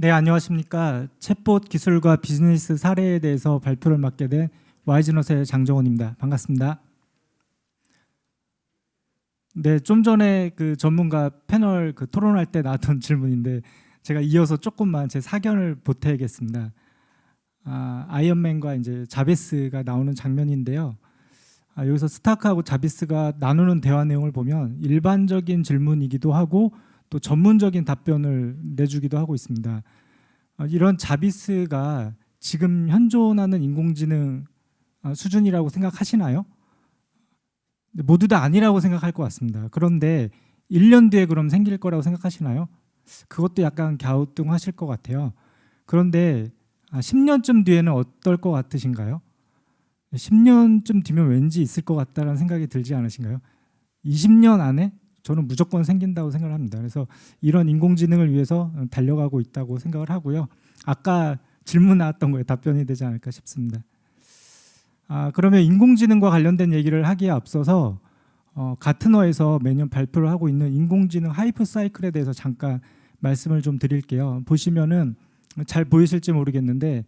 네, 안녕하십니까. 챗봇 기술과 비즈니스 사례에 대해서 발표를 맡게 된 와이즈넛의 장정원입니다. 반갑습니다. 네, 좀 전에 그 전문가 패널 토론할 때 나왔던 질문인데 제가 이어서 조금만 제 사견을 보태겠습니다. 아이언맨과 이제 자비스가 나오는 장면인데요. 여기서 스타크하고 자비스가 나누는 대화 내용을 보면 일반적인 질문이기도 하고 또 전문적인 답변을 내주기도 하고 있습니다. 이런 자비스가 지금 현존하는 인공지능 수준이라고 생각하시나요? 모두 다 아니라고 생각할 것 같습니다. 그런데 1년 뒤에 그럼 생길 거라고 생각하시나요? 그것도 약간 갸우뚱하실 것 같아요. 그런데 10년쯤 뒤에는 어떨 것 같으신가요? 10년쯤 뒤면 왠지 있을 것 같다는 생각이 들지 않으신가요? 20년 안에 저는 무조건 생긴다고 생각을 합니다. 그래서 이런 인공지능을 위해서 달려가고 있다고 생각을 하고요. 아까 질문 나왔던 거에 답변이 되지 않을까 싶습니다. 그러면 인공지능과 관련된 얘기를 하기에 앞서서 가트너에서 매년 발표를 하고 있는 인공지능 하이프 사이클에 대해서 잠깐 말씀을 좀 드릴게요. 보시면은 잘 보이실지 모르겠는데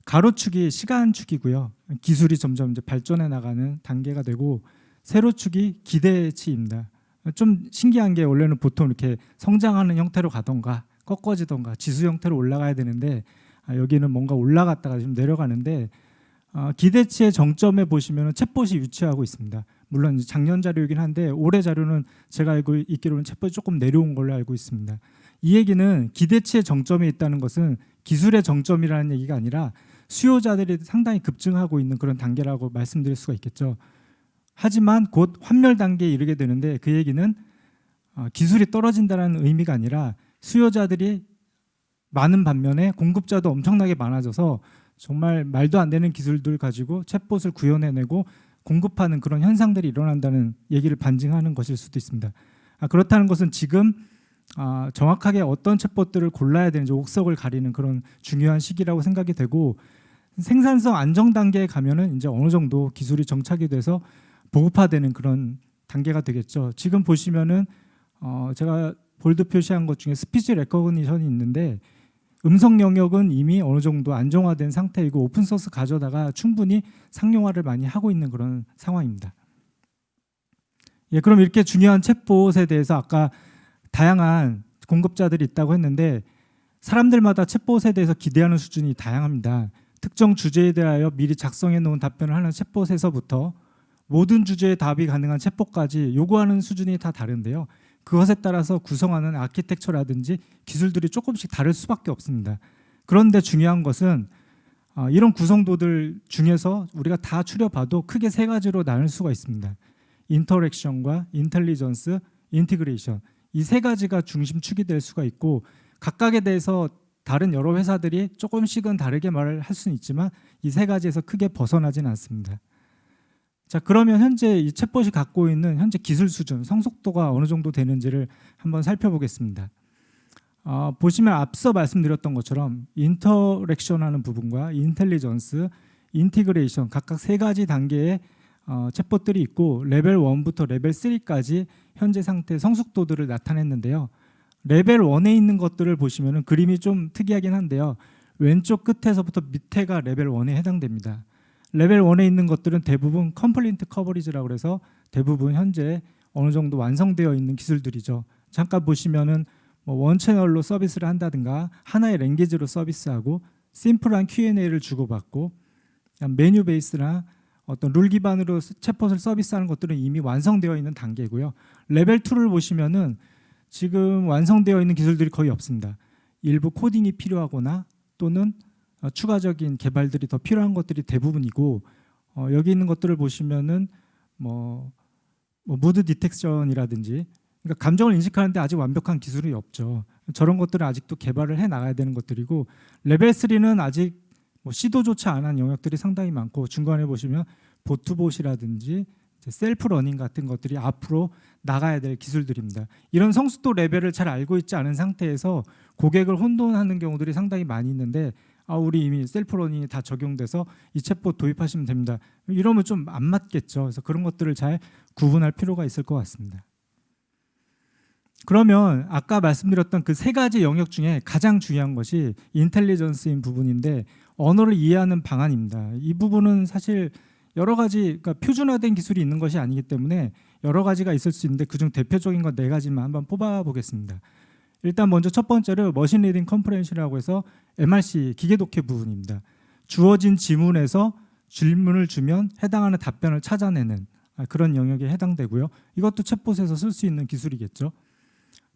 가로축이 시간축이고요. 기술이 점점 이제 발전해 나가는 단계가 되고 세로축이 기대치입니다. 좀 신기한 게 원래는 보통 이렇게 성장하는 형태로 가던가 꺾어지던가 지수 형태로 올라가야 되는데 여기는 뭔가 올라갔다가 좀 내려가는데 기대치의 정점에 보시면 챗봇이 위치하고 있습니다. 물론 작년 자료이긴 한데 올해 자료는 제가 알고 있기로는 챗봇이 조금 내려온 걸로 알고 있습니다. 이 얘기는 기대치의 정점에 있다는 것은 기술의 정점이라는 얘기가 아니라 수요자들이 상당히 급증하고 있는 그런 단계라고 말씀드릴 수가 있겠죠. 하지만 곧 환멸 단계에 이르게 되는데 그 얘기는 기술이 떨어진다는 의미가 아니라 수요자들이 많은 반면에 공급자도 엄청나게 많아져서 정말 말도 안 되는 기술들 가지고 챗봇을 구현해내고 공급하는 그런 현상들이 일어난다는 얘기를 반증하는 것일 수도 있습니다. 그렇다는 것은 지금 정확하게 어떤 챗봇들을 골라야 되는지 옥석을 가리는 그런 중요한 시기라고 생각이 되고 생산성 안정 단계에 가면은 이제 어느 정도 기술이 정착이 돼서 보급화되는 그런 단계가 되겠죠. 지금 보시면은 제가 볼드 표시한 것 중에 스피치 레코그니션이 있는데 음성 영역은 이미 어느 정도 안정화된 상태이고 오픈소스 가져다가 충분히 상용화를 많이 하고 있는 그런 상황입니다. 예, 그럼 이렇게 중요한 챗봇에 대해서 아까 다양한 공급자들이 있다고 했는데 사람들마다 챗봇에 대해서 기대하는 수준이 다양합니다. 특정 주제에 대하여 미리 작성해 놓은 답변을 하는 챗봇에서부터 모든 주제에 답이 가능한 챗봇까지 요구하는 수준이 다 다른데요. 그것에 따라서 구성하는 아키텍처라든지 기술들이 조금씩 다를 수밖에 없습니다. 그런데 중요한 것은 이런 구성도들 중에서 우리가 다 추려봐도 크게 세 가지로 나눌 수가 있습니다. 인터랙션과 인텔리전스, 인티그레이션. 이 세 가지가 중심축이 될 수가 있고 각각에 대해서 다른 여러 회사들이 조금씩은 다르게 말을 할 수는 있지만 이 세 가지에서 크게 벗어나진 않습니다. 자, 그러면 현재 이 챗봇이 갖고 있는 현재 기술 수준, 성숙도가 어느 정도 되는지를 한번 살펴보겠습니다. 보시면 앞서 말씀드렸던 것처럼 인터랙션하는 부분과 인텔리전스, 인티그레이션 각각 세 가지 단계의 챗봇들이 있고 레벨 1부터 레벨 3까지 현재 상태 성숙도들을 나타냈는데요. 레벨 1에 있는 것들을 보시면 그림이 좀 특이하긴 한데요. 왼쪽 끝에서부터 밑에가 레벨 1에 해당됩니다. 레벨 1에 있는 것들은 대부분 컴플리트 커버리지라고 해서 대부분 현재 어느 정도 완성되어 있는 기술들이죠. 잠깐 보시면은 원 채널로 서비스를 한다든가 하나의 랭귀지로 서비스하고 심플한 Q&A를 주고받고 메뉴 베이스나 어떤 룰 기반으로 챗봇을 서비스하는 것들은 이미 완성되어 있는 단계고요. 레벨 2를 보시면은 지금 완성되어 있는 기술들이 거의 없습니다. 일부 코딩이 필요하거나 또는 추가적인 개발들이 더 필요한 것들이 대부분이고 여기 있는 것들을 보시면은 무드 디텍션이라든지 그러니까 감정을 인식하는데 아직 완벽한 기술이 없죠. 저런 것들은 아직도 개발을 해 나가야 되는 것들이고 레벨 3는 아직 시도조차 안 한 영역들이 상당히 많고 중간에 보시면 보트봇이라든지 셀프 러닝 같은 것들이 앞으로 나가야 될 기술들입니다. 이런 성숙도 레벨을 잘 알고 있지 않은 상태에서 고객을 혼돈하는 경우들이 상당히 많이 있는데 우리 이미 셀프 러닝이 다 적용돼서 이 챗봇 도입하시면 됩니다. 이러면 좀 안 맞겠죠. 그래서 그런 것들을 잘 구분할 필요가 있을 것 같습니다. 그러면 아까 말씀드렸던 그 세 가지 영역 중에 가장 중요한 것이 인텔리전스인 부분인데 언어를 이해하는 방안입니다. 이 부분은 사실 여러 가지 그러니까 표준화된 기술이 있는 것이 아니기 때문에 여러 가지가 있을 수 있는데 그중 대표적인 것 네 가지만 한번 뽑아 보겠습니다. 일단 먼저 첫 번째로 머신 리딩 컴프레hension이라고 해서 MRC 기계 독해 부분입니다. 주어진 지문에서 질문을 주면 해당하는 답변을 찾아내는 그런 영역에 해당되고요. 이것도 챗봇에서 쓸 수 있는 기술이겠죠.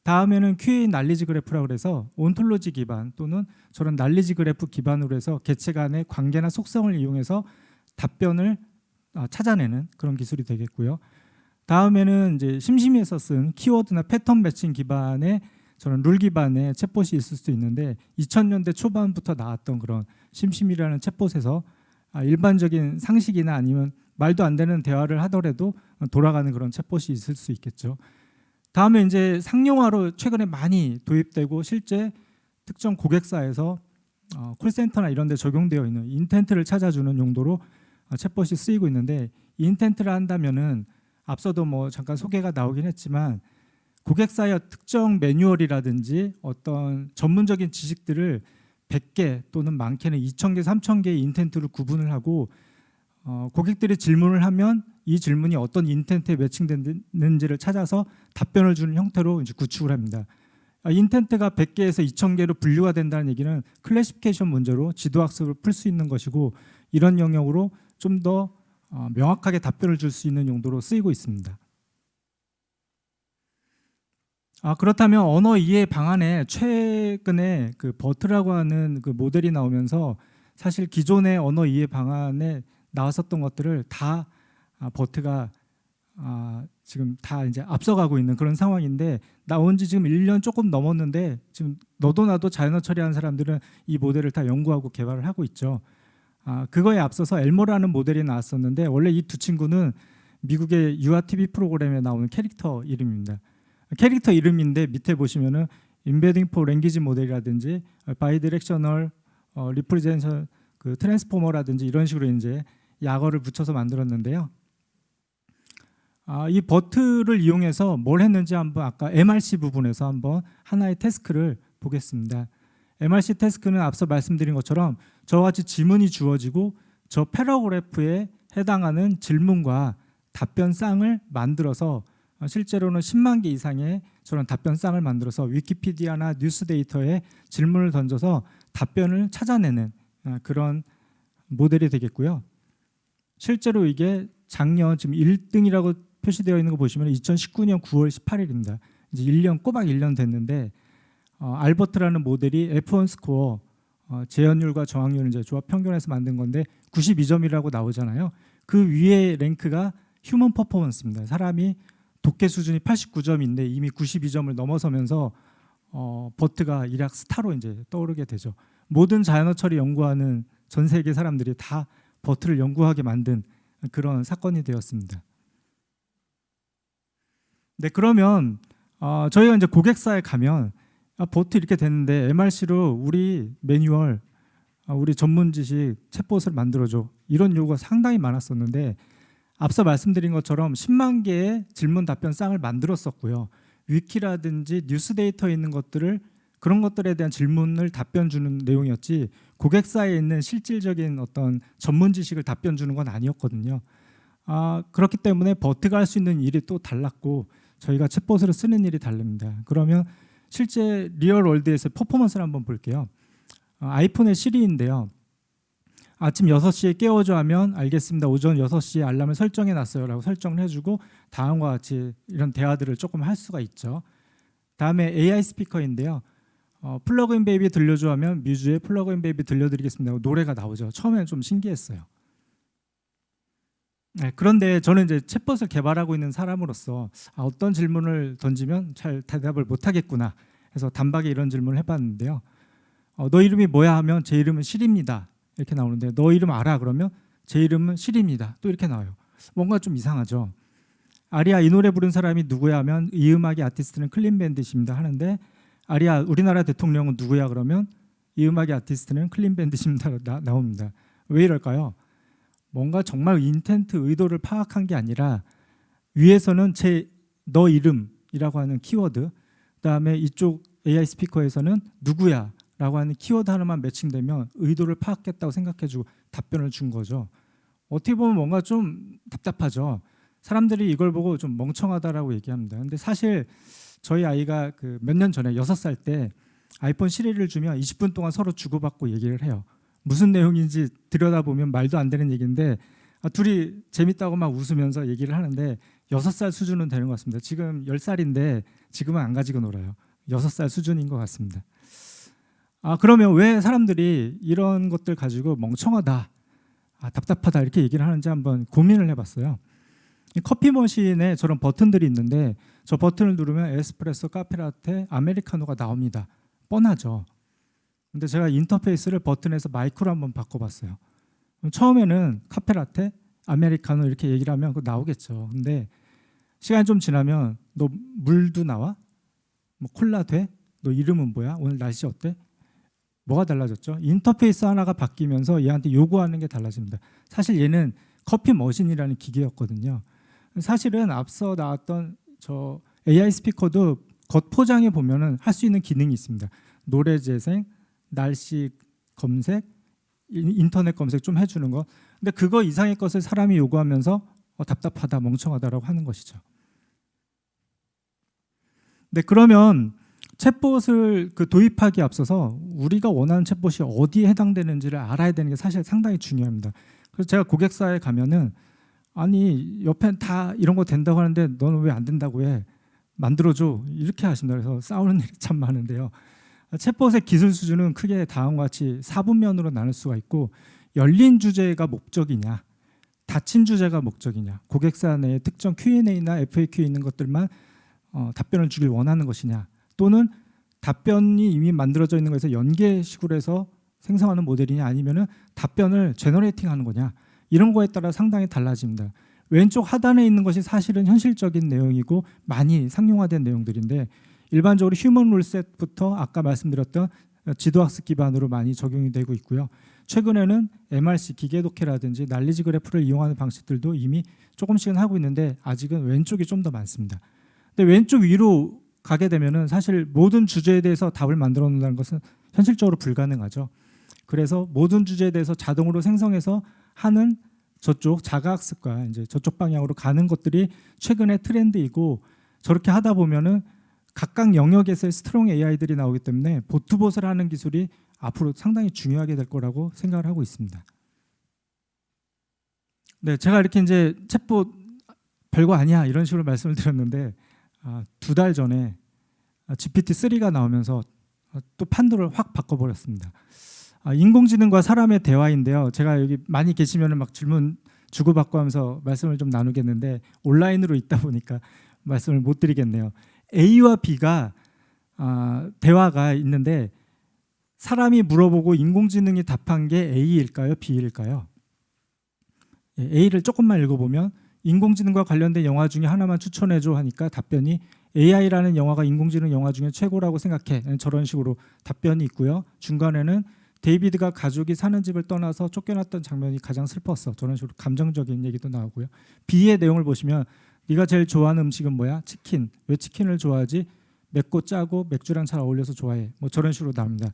다음에는 QA 날리지 그래프라고 해서 온톨로지 기반 또는 저런 날리지 그래프 기반으로 해서 개체 간의 관계나 속성을 이용해서 답변을 찾아내는 그런 기술이 되겠고요. 다음에는 이제 심심이에서 쓴 키워드나 패턴 매칭 기반의 저는 룰 기반의 챗봇이 있을 수 있는데 2000년대 초반부터 나왔던 그런 심심이라는 챗봇에서 일반적인 상식이나 아니면 말도 안 되는 대화를 하더라도 돌아가는 그런 챗봇이 있을 수 있겠죠. 다음에 이제 상용화로 최근에 많이 도입되고 실제 특정 고객사에서 콜센터나 이런 데 적용되어 있는 인텐트를 찾아주는 용도로 챗봇이 쓰이고 있는데 인텐트를 한다면은 앞서도 뭐 잠깐 소개가 나오긴 했지만 고객사의 특정 매뉴얼이라든지 어떤 전문적인 지식들을 100개 또는 많게는 2000개, 3000개의 인텐트로 구분을 하고 고객들이 질문을 하면 이 질문이 어떤 인텐트에 매칭되는지를 찾아서 답변을 주는 형태로 이제 구축을 합니다. 인텐트가 100개에서 2000개로 분류가 된다는 얘기는 클래시피케이션 문제로 지도학습을 풀 수 있는 것이고 이런 영역으로 좀 더 명확하게 답변을 줄 수 있는 용도로 쓰이고 있습니다. 그렇다면 언어 이해 방안에 최근에 그 버트라고 하는 그 모델이 나오면서 사실 기존의 언어 이해 방안에 나왔었던 것들을 다 버트가 지금 다 이제 앞서가고 있는 그런 상황인데 나온 지 지금 1년 조금 넘었는데 지금 너도 나도 자연어 처리하는 사람들은 이 모델을 다 연구하고 개발을 하고 있죠. 그거에 앞서서 엘모라는 모델이 나왔었는데 원래 이 두 친구는 미국의 유아 TV 프로그램에 나오는 캐릭터 이름입니다. 캐릭터 이름인데 밑에 보시면은 Embedding for Language 모델이라든지 바이디렉셔널 리프레젠션 그 트랜스포머라든지 이런 식으로 이제 약어를 붙여서 만들었는데요. 이 버트를 이용해서 뭘 했는지 한번 아까 MRC 부분에서 한번 하나의 태스크를 보겠습니다. MRC 태스크는 앞서 말씀드린 것처럼 저와 같이 지문이 주어지고 저 패러그래프에 해당하는 질문과 답변쌍을 만들어서 실제로는 10만 개 이상의 저런 답변쌍을 만들어서 위키피디아나 뉴스데이터에 질문을 던져서 답변을 찾아내는 그런 모델이 되겠고요. 실제로 이게 작년 지금 1등이라고 표시되어 있는 거 보시면 2019년 9월 18일입니다. 이제 1년 꼬박 1년 됐는데 알버트라는 모델이 F1 스코어 재현율과 정확률을 이제 조합 평균해서 만든 건데 92점이라고 나오잖아요. 그 위에 랭크가 휴먼 퍼포먼스입니다. 사람이 독해 수준이 89점인데 이미 92점을 넘어서면서 버트가 일약 스타로 이제 떠오르게 되죠. 모든 자연어 처리 연구하는 전 세계 사람들이 다 버트를 연구하게 만든 그런 사건이 되었습니다. 네, 그러면 저희가 이제 고객사에 가면 버트 이렇게 됐는데 MRC로 우리 매뉴얼, 우리 전문 지식 챗봇을 만들어줘 이런 요구가 상당히 많았었는데 앞서 말씀드린 것처럼 10만 개의 질문 답변 쌍을 만들었었고요. 위키라든지 뉴스 데이터에 있는 것들을 그런 것들에 대한 질문을 답변 주는 내용이었지 고객사에 있는 실질적인 어떤 전문 지식을 답변 주는 건 아니었거든요. 그렇기 때문에 버트가 할 수 있는 일이 또 달랐고 저희가 챗봇으로 쓰는 일이 다릅니다. 그러면 실제 리얼 월드에서 퍼포먼스를 한번 볼게요. 아이폰의 시리인데요. 아침 6시에 깨워줘 하면 알겠습니다. 오전 6시에 알람을 설정해 놨어요 라고 설정을 해주고 다음과 같이 이런 대화들을 조금 할 수가 있죠. 다음에 AI 스피커인데요. 플러그인 베이비 들려줘 하면 뮤즈의 플러그인 베이비 들려드리겠습니다. 노래가 나오죠. 처음에는 좀 신기했어요. 네, 그런데 저는 이제 챗봇을 개발하고 있는 사람으로서 어떤 질문을 던지면 잘 대답을 못하겠구나 해서 단박에 이런 질문을 해봤는데요. 너 이름이 뭐야 하면 제 이름은 실입니다. 이렇게 나오는데 너 이름 알아? 그러면 제 이름은 실입니다. 또 이렇게 나와요. 뭔가 좀 이상하죠. 아리아 이 노래 부른 사람이 누구야 하면 이 음악의 아티스트는 클린 밴드십니다 하는데 아리아 우리나라 대통령은 누구야? 그러면 이 음악의 아티스트는 클린 밴드십니다 나옵니다. 왜 이럴까요? 뭔가 정말 인텐트 의도를 파악한 게 아니라 위에서는 너 이름이라고 하는 키워드 그다음에 이쪽 AI 스피커에서는 누구야라고 하는 키워드 하나만 매칭되면 의도를 파악했다고 생각해주고 답변을 준 거죠. 어떻게 보면 뭔가 좀 답답하죠. 사람들이 이걸 보고 좀 멍청하다라고 얘기합니다. 근데 사실 저희 아이가 그 몇 년 전에 6살 때 아이폰 11을 주면 20분 동안 서로 주고받고 얘기를 해요. 무슨 내용인지 들여다보면 말도 안 되는 얘기인데 둘이 재밌다고 막 웃으면서 얘기를 하는데 6살 수준은 되는 것 같습니다. 지금 10살인데 지금은 안 가지고 놀아요. 6살 수준인 것 같습니다. 그러면 왜 사람들이 이런 것들 가지고 멍청하다, 답답하다 이렇게 얘기를 하는지 한번 고민을 해봤어요. 이 커피 머신에 저런 버튼들이 있는데 저 버튼을 누르면 에스프레소, 카페라테, 아메리카노가 나옵니다. 뻔하죠. 근데 제가 인터페이스를 버튼에서 마이크로 한번 바꿔봤어요. 처음에는 카페라테, 아메리카노 이렇게 얘기를 하면 그거 나오겠죠. 근데 시간이 좀 지나면 너 물도 나와? 뭐 콜라 돼? 너 이름은 뭐야? 오늘 날씨 어때? 뭐가 달라졌죠? 인터페이스 하나가 바뀌면서 얘한테 요구하는 게 달라집니다. 사실 얘는 커피 머신이라는 기계였거든요. 사실은 앞서 나왔던 저 AI 스피커도 겉포장에 보면은 할 수 있는 기능이 있습니다. 노래 재생, 날씨 검색, 인터넷 검색 좀 해주는 거. 근데 그거 이상의 것을 사람이 요구하면서 답답하다, 멍청하다라고 하는 것이죠. 네, 그러면 챗봇을 도입하기에 앞서서 우리가 원하는 챗봇이 어디에 해당되는지를 알아야 되는 게 사실 상당히 중요합니다. 그래서 제가 고객사에 가면은 아니 옆에 다 이런 거 된다고 하는데 너는 왜 안 된다고 해? 만들어줘 이렇게 하신다. 그래서 싸우는 일이 참 많은데요. 챗봇의 기술 수준은 크게 다음과 같이 4분면으로 나눌 수가 있고 열린 주제가 목적이냐 닫힌 주제가 목적이냐 고객사 내에 특정 Q&A나 FAQ에 있는 것들만 답변을 주길 원하는 것이냐 또는 답변이 이미 만들어져 있는 것에서 연계식으로 해서 생성하는 모델이냐 아니면은 답변을 제너레이팅하는 거냐 이런 거에 따라 상당히 달라집니다. 왼쪽 하단에 있는 것이 사실은 현실적인 내용이고 많이 상용화된 내용들인데 일반적으로 휴먼 룰셋부터 아까 말씀드렸던 지도학습 기반으로 많이 적용이 되고 있고요. 최근에는 MRC 기계 독해라든지 난리지 그래프를 이용하는 방식들도 이미 조금씩은 하고 있는데 아직은 왼쪽이 좀 더 많습니다. 근데 왼쪽 위로 가게 되면은 사실 모든 주제에 대해서 답을 만들어 놓는다는 것은 현실적으로 불가능하죠. 그래서 모든 주제에 대해서 자동으로 생성해서 하는 저쪽 자가학습과 이제 저쪽 방향으로 가는 것들이 최근의 트렌드이고 저렇게 하다 보면은 각각 영역에서의 스트롱 AI들이 나오기 때문에 보트봇을 하는 기술이 앞으로 상당히 중요하게 될 거라고 생각을 하고 있습니다. 네, 제가 이렇게 이제 챗봇 별거 아니야 이런 식으로 말씀을 드렸는데 2달 전에 GPT-3가 나오면서 또 판도를 확 바꿔버렸습니다. 인공지능과 사람의 대화인데요. 제가 여기 많이 계시면 막 질문 주고받고 하면서 말씀을 좀 나누겠는데 온라인으로 있다 보니까 말씀을 못 드리겠네요. A와 B가 대화가 있는데 사람이 물어보고 인공지능이 답한 게 A일까요? B일까요? A를 조금만 읽어보면 인공지능과 관련된 영화 중에 하나만 추천해줘 하니까 답변이 AI라는 영화가 인공지능 영화 중에 최고라고 생각해. 저런 식으로 답변이 있고요. 중간에는 데이비드가 가족이 사는 집을 떠나서 쫓겨났던 장면이 가장 슬펐어. 저런 식으로 감정적인 얘기도 나오고요. B의 내용을 보시면 네가 제일 좋아하는 음식은 뭐야? 치킨. 왜 치킨을 좋아하지? 맵고 짜고 맥주랑 잘 어울려서 좋아해. 뭐 저런 식으로 나옵니다.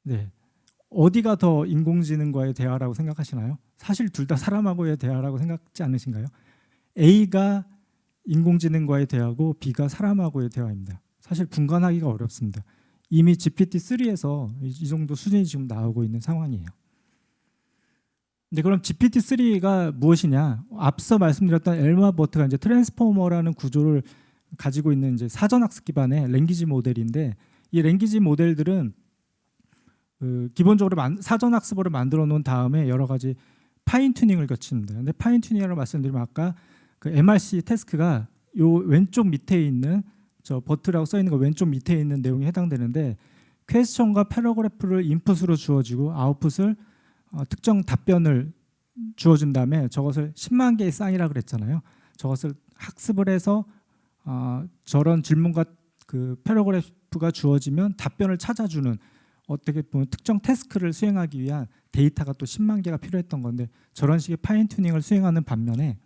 네. 어디가 더 인공지능과의 대화라고 생각하시나요? 사실 둘 다 사람하고의 대화라고 생각지 않으신가요? A가 인공지능과의 대화고 B가 사람하고의 대화입니다. 사실 분간하기가 어렵습니다. 이미 GPT-3에서 이 정도 수준이 지금 나오고 있는 상황이에요. 근데 그럼 GPT-3가 무엇이냐? 앞서 말씀드렸던 엘마 버트가 이제 트랜스포머라는 구조를 가지고 있는 이제 사전학습 기반의 랭귀지 모델인데 이 랭귀지 모델들은 기본적으로 사전학습어를 만들어 놓은 다음에 여러 가지 파인 튜닝을 거칩니다. 근데 파인 튜닝이라고 말씀드리면 아까 그 MRC 태스크가 요 왼쪽 밑에 있는 저 버트라고 써 있는 거 왼쪽 밑에 있는 내용에 해당되는데 퀘스천과 패러그래프를 인풋으로 주어지고 아웃풋을 특정 답변을 주어준 다음에 저것을 10만 개의 쌍이라 그랬잖아요. 저것을 학습을 해서 저런 질문과 그 패러그래프가 주어지면 답변을 찾아주는 어떻게 보면 특정 태스크를 수행하기 위한 데이터가 또 10만 개가 필요했던 건데 저런 식의 파인 튜닝을 수행하는 반면에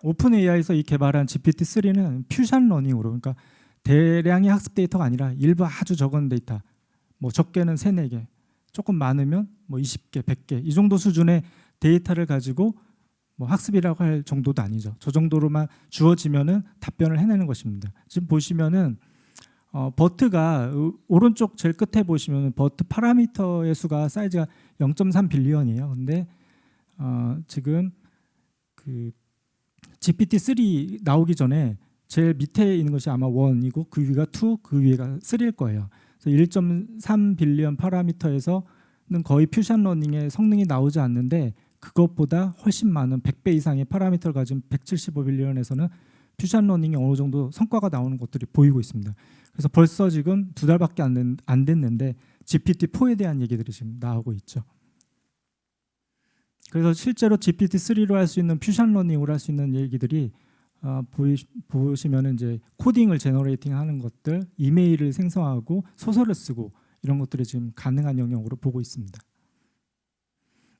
오픈 AI에서 이 개발한 GPT-3는 퓨전 러닝으로 그러니까 대량의 학습 데이터가 아니라 일부 아주 적은 데이터, 뭐 적게는 3, 4개, 조금 많으면 뭐 20개, 100개 이 정도 수준의 데이터를 가지고 뭐 학습이라고 할 정도도 아니죠. 저 정도로만 주어지면은 답변을 해내는 것입니다. 지금 보시면은 버트가 오른쪽 제일 끝에 보시면은 버트 파라미터의 수가 사이즈가 0.3 빌리언이에요. 근데 지금 그 GPT-3 나오기 전에 제일 밑에 있는 것이 아마 1이고 그 위가 2, 그 위가 3일 거예요. 그래서 1.3 빌리언 파라미터에서는 거의 퓨전 러닝의 성능이 나오지 않는데 그것보다 훨씬 많은 100배 이상의 파라미터를 가진 175 빌리언에서는 퓨전 러닝이 어느 정도 성과가 나오는 것들이 보이고 있습니다. 그래서 벌써 지금 2달밖에 안 됐는데 GPT-4에 대한 얘기들이 지금 나오고 있죠. 그래서 실제로 GPT-3로 할 수 있는 퓨전 러닝으로 할 수 있는 얘기들이 보시면은 이제 코딩을 제너레이팅하는 것들, 이메일을 생성하고 소설을 쓰고 이런 것들이 지금 가능한 영역으로 보고 있습니다.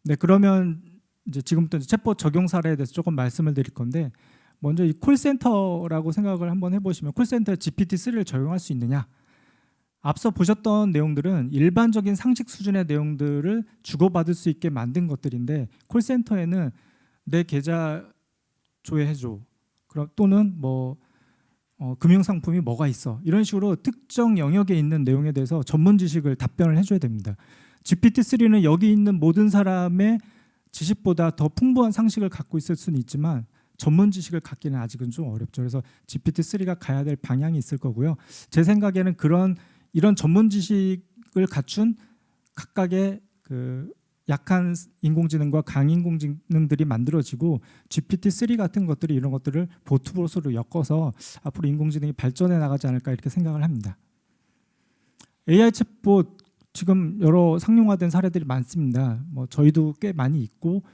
네, 그러면 이제 지금부터 챗봇 적용 사례에 대해서 조금 말씀을 드릴 건데 먼저 이 콜센터라고 생각을 한번 해보시면 콜센터에 GPT-3를 적용할 수 있느냐? 앞서 보셨던 내용들은 일반적인 상식 수준의 내용들을 주고받을 수 있게 만든 것들인데 콜센터에는 내 계좌 조회해줘. 또는 뭐 금융상품이 뭐가 있어. 이런 식으로 특정 영역에 있는 내용에 대해서 전문 지식을 답변을 해줘야 됩니다. GPT-3는 여기 있는 모든 사람의 지식보다 더 풍부한 상식을 갖고 있을 수는 있지만 전문 지식을 갖기는 아직은 좀 어렵죠. 그래서 GPT-3가 가야 될 방향이 있을 거고요. 제 생각에는 이런 전문 지식을 갖춘 각각의 그 약한 인공지능과 강인공지능들이 만들어지고 GPT-3 같은 것들이 이런 것들을 보트봇으로 엮어서 앞으로 인공지능이 발전해 나가지 않을까 이렇게 생각을 합니다. AI 챗봇 지금 여러 상용화된 사례들이 많습니다. 뭐 저희도 꽤 많이 있고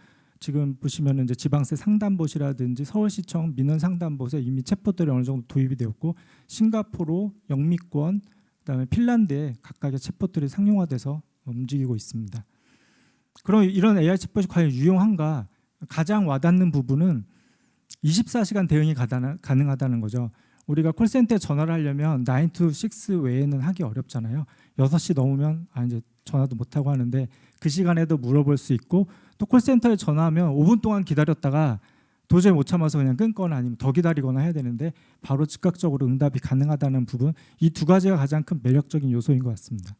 지금 보시면 이제 지방세 상담봇이라든지 서울시청 민원 상담봇에 이미 챗봇들이 어느 정도 도입이 되었고 싱가포르, 영미권, 그다음에 핀란드에 각각의 챗봇들이 상용화돼서 움직이고 있습니다. 그럼 이런 AI 챗봇이 과연 유용한가? 가장 와닿는 부분은 24시간 대응이 가능하다는 거죠. 우리가 콜센터에 전화를 하려면 9 to 6 외에는 하기 어렵잖아요. 6시 넘으면 이제 전화도 못하고 하는데 그 시간에도 물어볼 수 있고 또 콜센터에 전화하면 5분 동안 기다렸다가 도저히 못 참아서 그냥 끊거나 아니면 더 기다리거나 해야 되는데 바로 즉각적으로 응답이 가능하다는 부분, 이 두 가지가 가장 큰 매력적인 요소인 것 같습니다.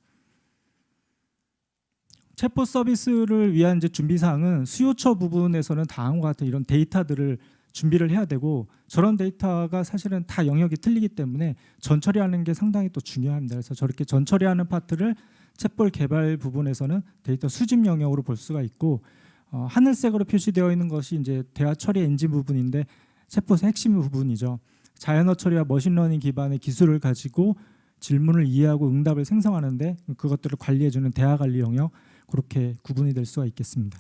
챗봇 서비스를 위한 이제 준비 사항은 수요처 부분에서는 다음과 같은 이런 데이터들을 준비를 해야 되고 저런 데이터가 사실은 다 영역이 틀리기 때문에 전처리하는 게 상당히 또 중요합니다. 그래서 저렇게 전처리하는 파트를 챗봇 개발 부분에서는 데이터 수집 영역으로 볼 수가 있고 하늘색으로 표시되어 있는 것이 이제 대화 처리 엔진 부분인데 챗봇의 핵심 부분이죠. 자연어 처리와 머신러닝 기반의 기술을 가지고 질문을 이해하고 응답을 생성하는데 그것들을 관리해주는 대화 관리 영역, 그렇게 구분이 될 수가 있겠습니다.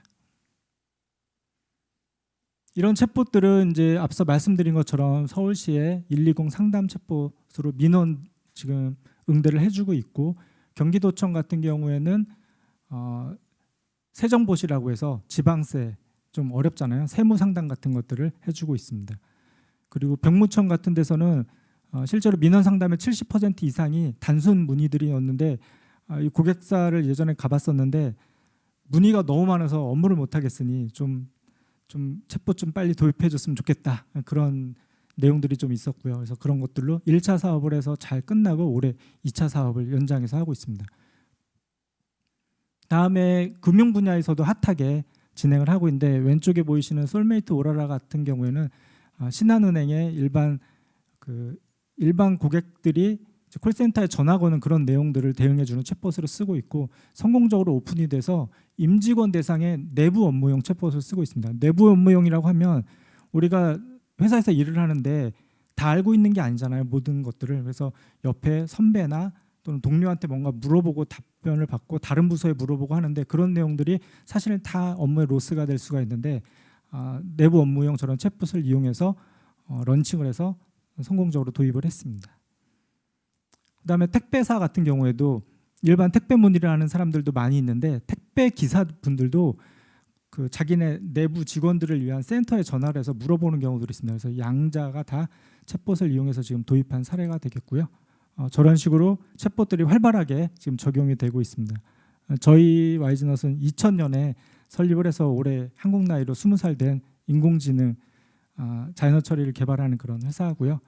이런 챗봇들은 이제 앞서 말씀드린 것처럼 서울시의 120 상담 챗봇으로 민원 지금 응대를 해주고 있고 경기도청 같은 경우에는 세정봇이라고 해서 지방세 좀 어렵잖아요. 세무 상담 같은 것들을 해주고 있습니다. 그리고 병무청 같은 데서는 실제로 민원 상담의 70% 이상이 단순 문의들이었는데 이 고객사를 예전에 가봤었는데 문의가 너무 많아서 업무를 못 하겠으니 좀 챗봇 좀 빨리 도입해 줬으면 좋겠다, 그런 내용들이 좀 있었고요. 그래서 그런 것들로 1차 사업을 해서 잘 끝나고 올해 2차 사업을 연장해서 하고 있습니다. 다음에 금융 분야에서도 핫하게 진행을 하고 있는데 왼쪽에 보이시는 솔메이트 오라라 같은 경우에는 신한은행의 일반 고객들이 콜센터에 전화 거는 그런 내용들을 대응해주는 챗봇으로 쓰고 있고 성공적으로 오픈이 돼서 임직원 대상의 내부 업무용 챗봇을 쓰고 있습니다. 내부 업무용이라고 하면 우리가 회사에서 일을 하는데 다 알고 있는 게 아니잖아요. 모든 것들을. 그래서 옆에 선배나 또는 동료한테 뭔가 물어보고 답변을 받고 다른 부서에 물어보고 하는데 그런 내용들이 사실은 다 업무의 로스가 될 수가 있는데 내부 업무용 저런 챗봇을 이용해서 런칭을 해서 성공적으로 도입을 했습니다. 그다음에 택배사 같은 경우에도 일반 택배 문의를 하는 사람들도 많이 있는데 택배 기사분들도 그 자기네 내부 직원들을 위한 센터에 전화를 해서 물어보는 경우들이 있습니다. 그래서 양자가 다 챗봇을 이용해서 지금 도입한 사례가 되겠고요. 저런 식으로 챗봇들이 활발하게 지금 적용이 되고 있습니다. 저희 YG넛은 2000년에 설립을 해서 올해 한국 나이로 20살 된 인공지능 자연어 처리를 개발하는 그런 회사고요.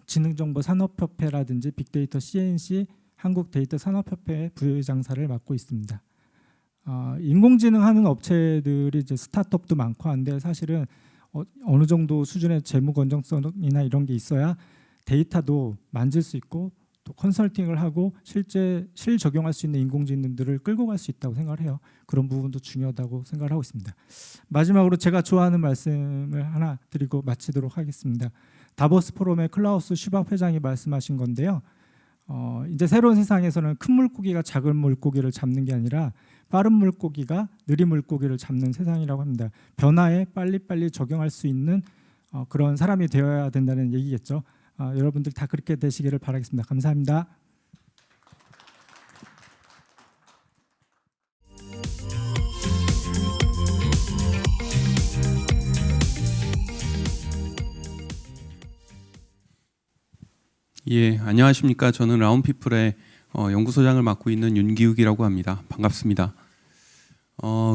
지능정보산업협회라든지 빅데이터 CNC 한국데이터산업협회 부회장사를 맡고 있습니다. 인공지능 하는 업체들이 이제 스타트업도 많고 한데 사실은 어느 정도 수준의 재무 건전성이나 이런 게 있어야 데이터도 만질 수 있고 또 컨설팅을 하고 실 적용할 수 있는 인공지능들을 끌고 갈 수 있다고 생각을 해요. 그런 부분도 중요하다고 생각을 하고 있습니다. 마지막으로 제가 좋아하는 말씀을 하나 드리고 마치도록 하겠습니다. 다보스 포럼의 클라우스 슈밥 회장이 말씀하신 건데요. 이제 새로운 세상에서는 큰 물고기가 작은 물고기를 잡는 게 아니라 빠른 물고기가 느린 물고기를 잡는 세상이라고 합니다. 변화에 빨리빨리 적용할 수 있는 그런 사람이 되어야 된다는 얘기겠죠. 여러분들 다 그렇게 되시기를 바라겠습니다. 감사합니다. 예, 안녕하십니까. 저는 라운피플의 연구소장을 맡고 있는 윤기욱이라고 합니다. 반갑습니다.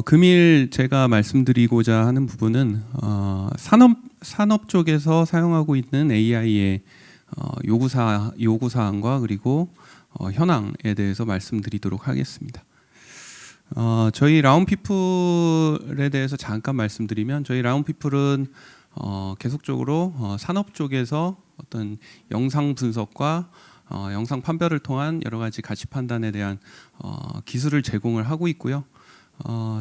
금일 제가 말씀드리고자 하는 부분은 산업 쪽에서 사용하고 있는 AI의 요구사항과 그리고 현황에 대해서 말씀드리도록 하겠습니다. 저희 라운피플에 대해서 잠깐 말씀드리면 저희 라운피플은 계속적으로 산업 쪽에서 어떤 영상 분석과 영상 판별을 통한 여러 가지 가치 판단에 대한 기술을 제공을 하고 있고요.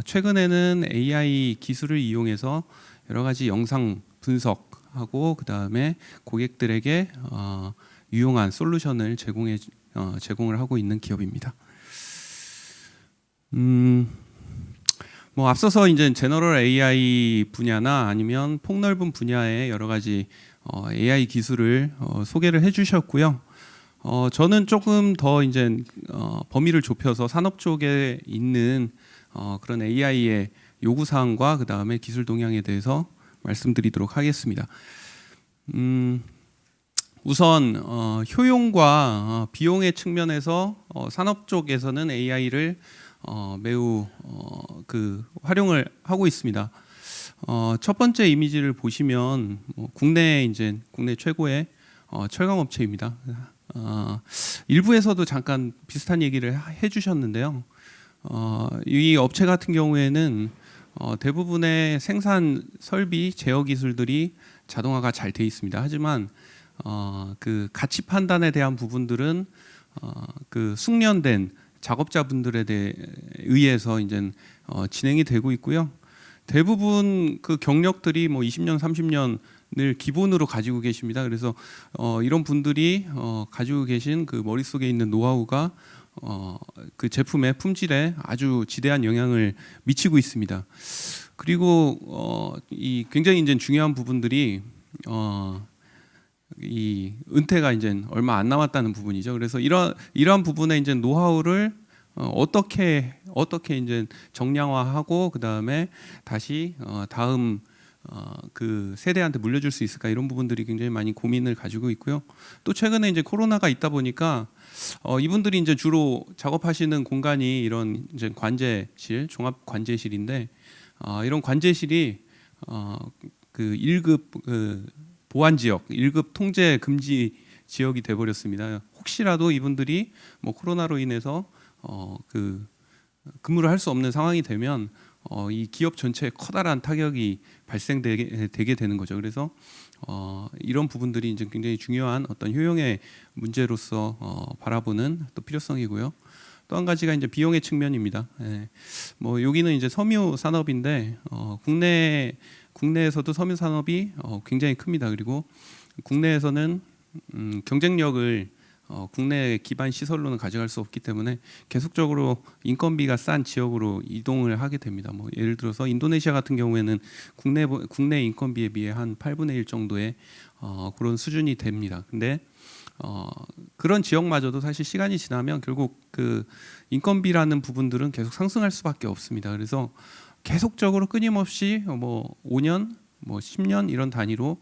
최근에는 AI 기술을 이용해서 여러 가지 영상 분석하고 그 다음에 고객들에게 유용한 솔루션을 제공을 하고 있는 기업입니다. 뭐 앞서서 이제 제너럴 AI 분야나 아니면 폭넓은 분야의 여러 가지 AI 기술을 소개를 해주셨고요. 저는 조금 더 이제 범위를 좁혀서 산업 쪽에 있는 그런 AI의 요구 사항과 그 다음에 기술 동향에 대해서 말씀드리도록 하겠습니다. 우선 효용과 비용의 측면에서 산업 쪽에서는 AI를 매우 활용을 하고 있습니다. 첫 번째 이미지를 보시면 국내 최고의 철강 업체입니다. 일부에서도 잠깐 비슷한 얘기를 해주셨는데요. 이 업체 같은 경우에는 대부분의 생산 설비 제어 기술들이 자동화가 잘 돼 있습니다. 하지만 그 가치 판단에 대한 부분들은 그 숙련된 작업자분들에 의해서 이제 진행이 되고 있고요. 대부분 그 경력들이 뭐 20년, 30년을 기본으로 가지고 계십니다. 그래서 이런 분들이 가지고 계신 그 머릿속에 있는 노하우가 그 제품의 품질에 아주 지대한 영향을 미치고 있습니다. 그리고 이 굉장히 이제 중요한 부분들이 이 은퇴가 이제 얼마 안 남았다는 부분이죠. 그래서 이러한 부분에 이제 노하우를 어떻게 이제 정량화하고 그 다음에 다시 다음 그 세대한테 물려줄 수 있을까, 이런 부분들이 굉장히 많이 고민을 가지고 있고요. 또 최근에 이제 코로나가 있다 보니까 이분들이 이제 주로 작업하시는 공간이 이런 이제 관제실, 종합 관제실인데 이런 관제실이 그 1급 보안 지역, 1급 통제 금지 지역이 돼 버렸습니다. 혹시라도 이분들이 뭐 코로나로 인해서 그 근무를 할 수 없는 상황이 되면 이 기업 전체에 커다란 타격이 발생되게 되는 거죠. 그래서 이런 부분들이 이제 굉장히 중요한 어떤 효용의 문제로서 바라보는 또 필요성이고요. 또 한 가지가 이제 비용의 측면입니다. 뭐 여기는 이제 섬유 산업인데 국내에서도 섬유 산업이 굉장히 큽니다. 그리고 국내에서는 경쟁력을 국내 기반 시설로는 가져갈 수 없기 때문에 계속적으로 인건비가 싼 지역으로 이동을 하게 됩니다. 뭐 예를 들어서 인도네시아 같은 경우에는 국내 인건비에 비해 한 8분의 1 정도의 그런 수준이 됩니다. 근데 그런 지역마저도 사실 시간이 지나면 결국 그 인건비라는 부분들은 계속 상승할 수밖에 없습니다. 그래서 계속적으로 끊임없이 뭐 5년 뭐 10년 이런 단위로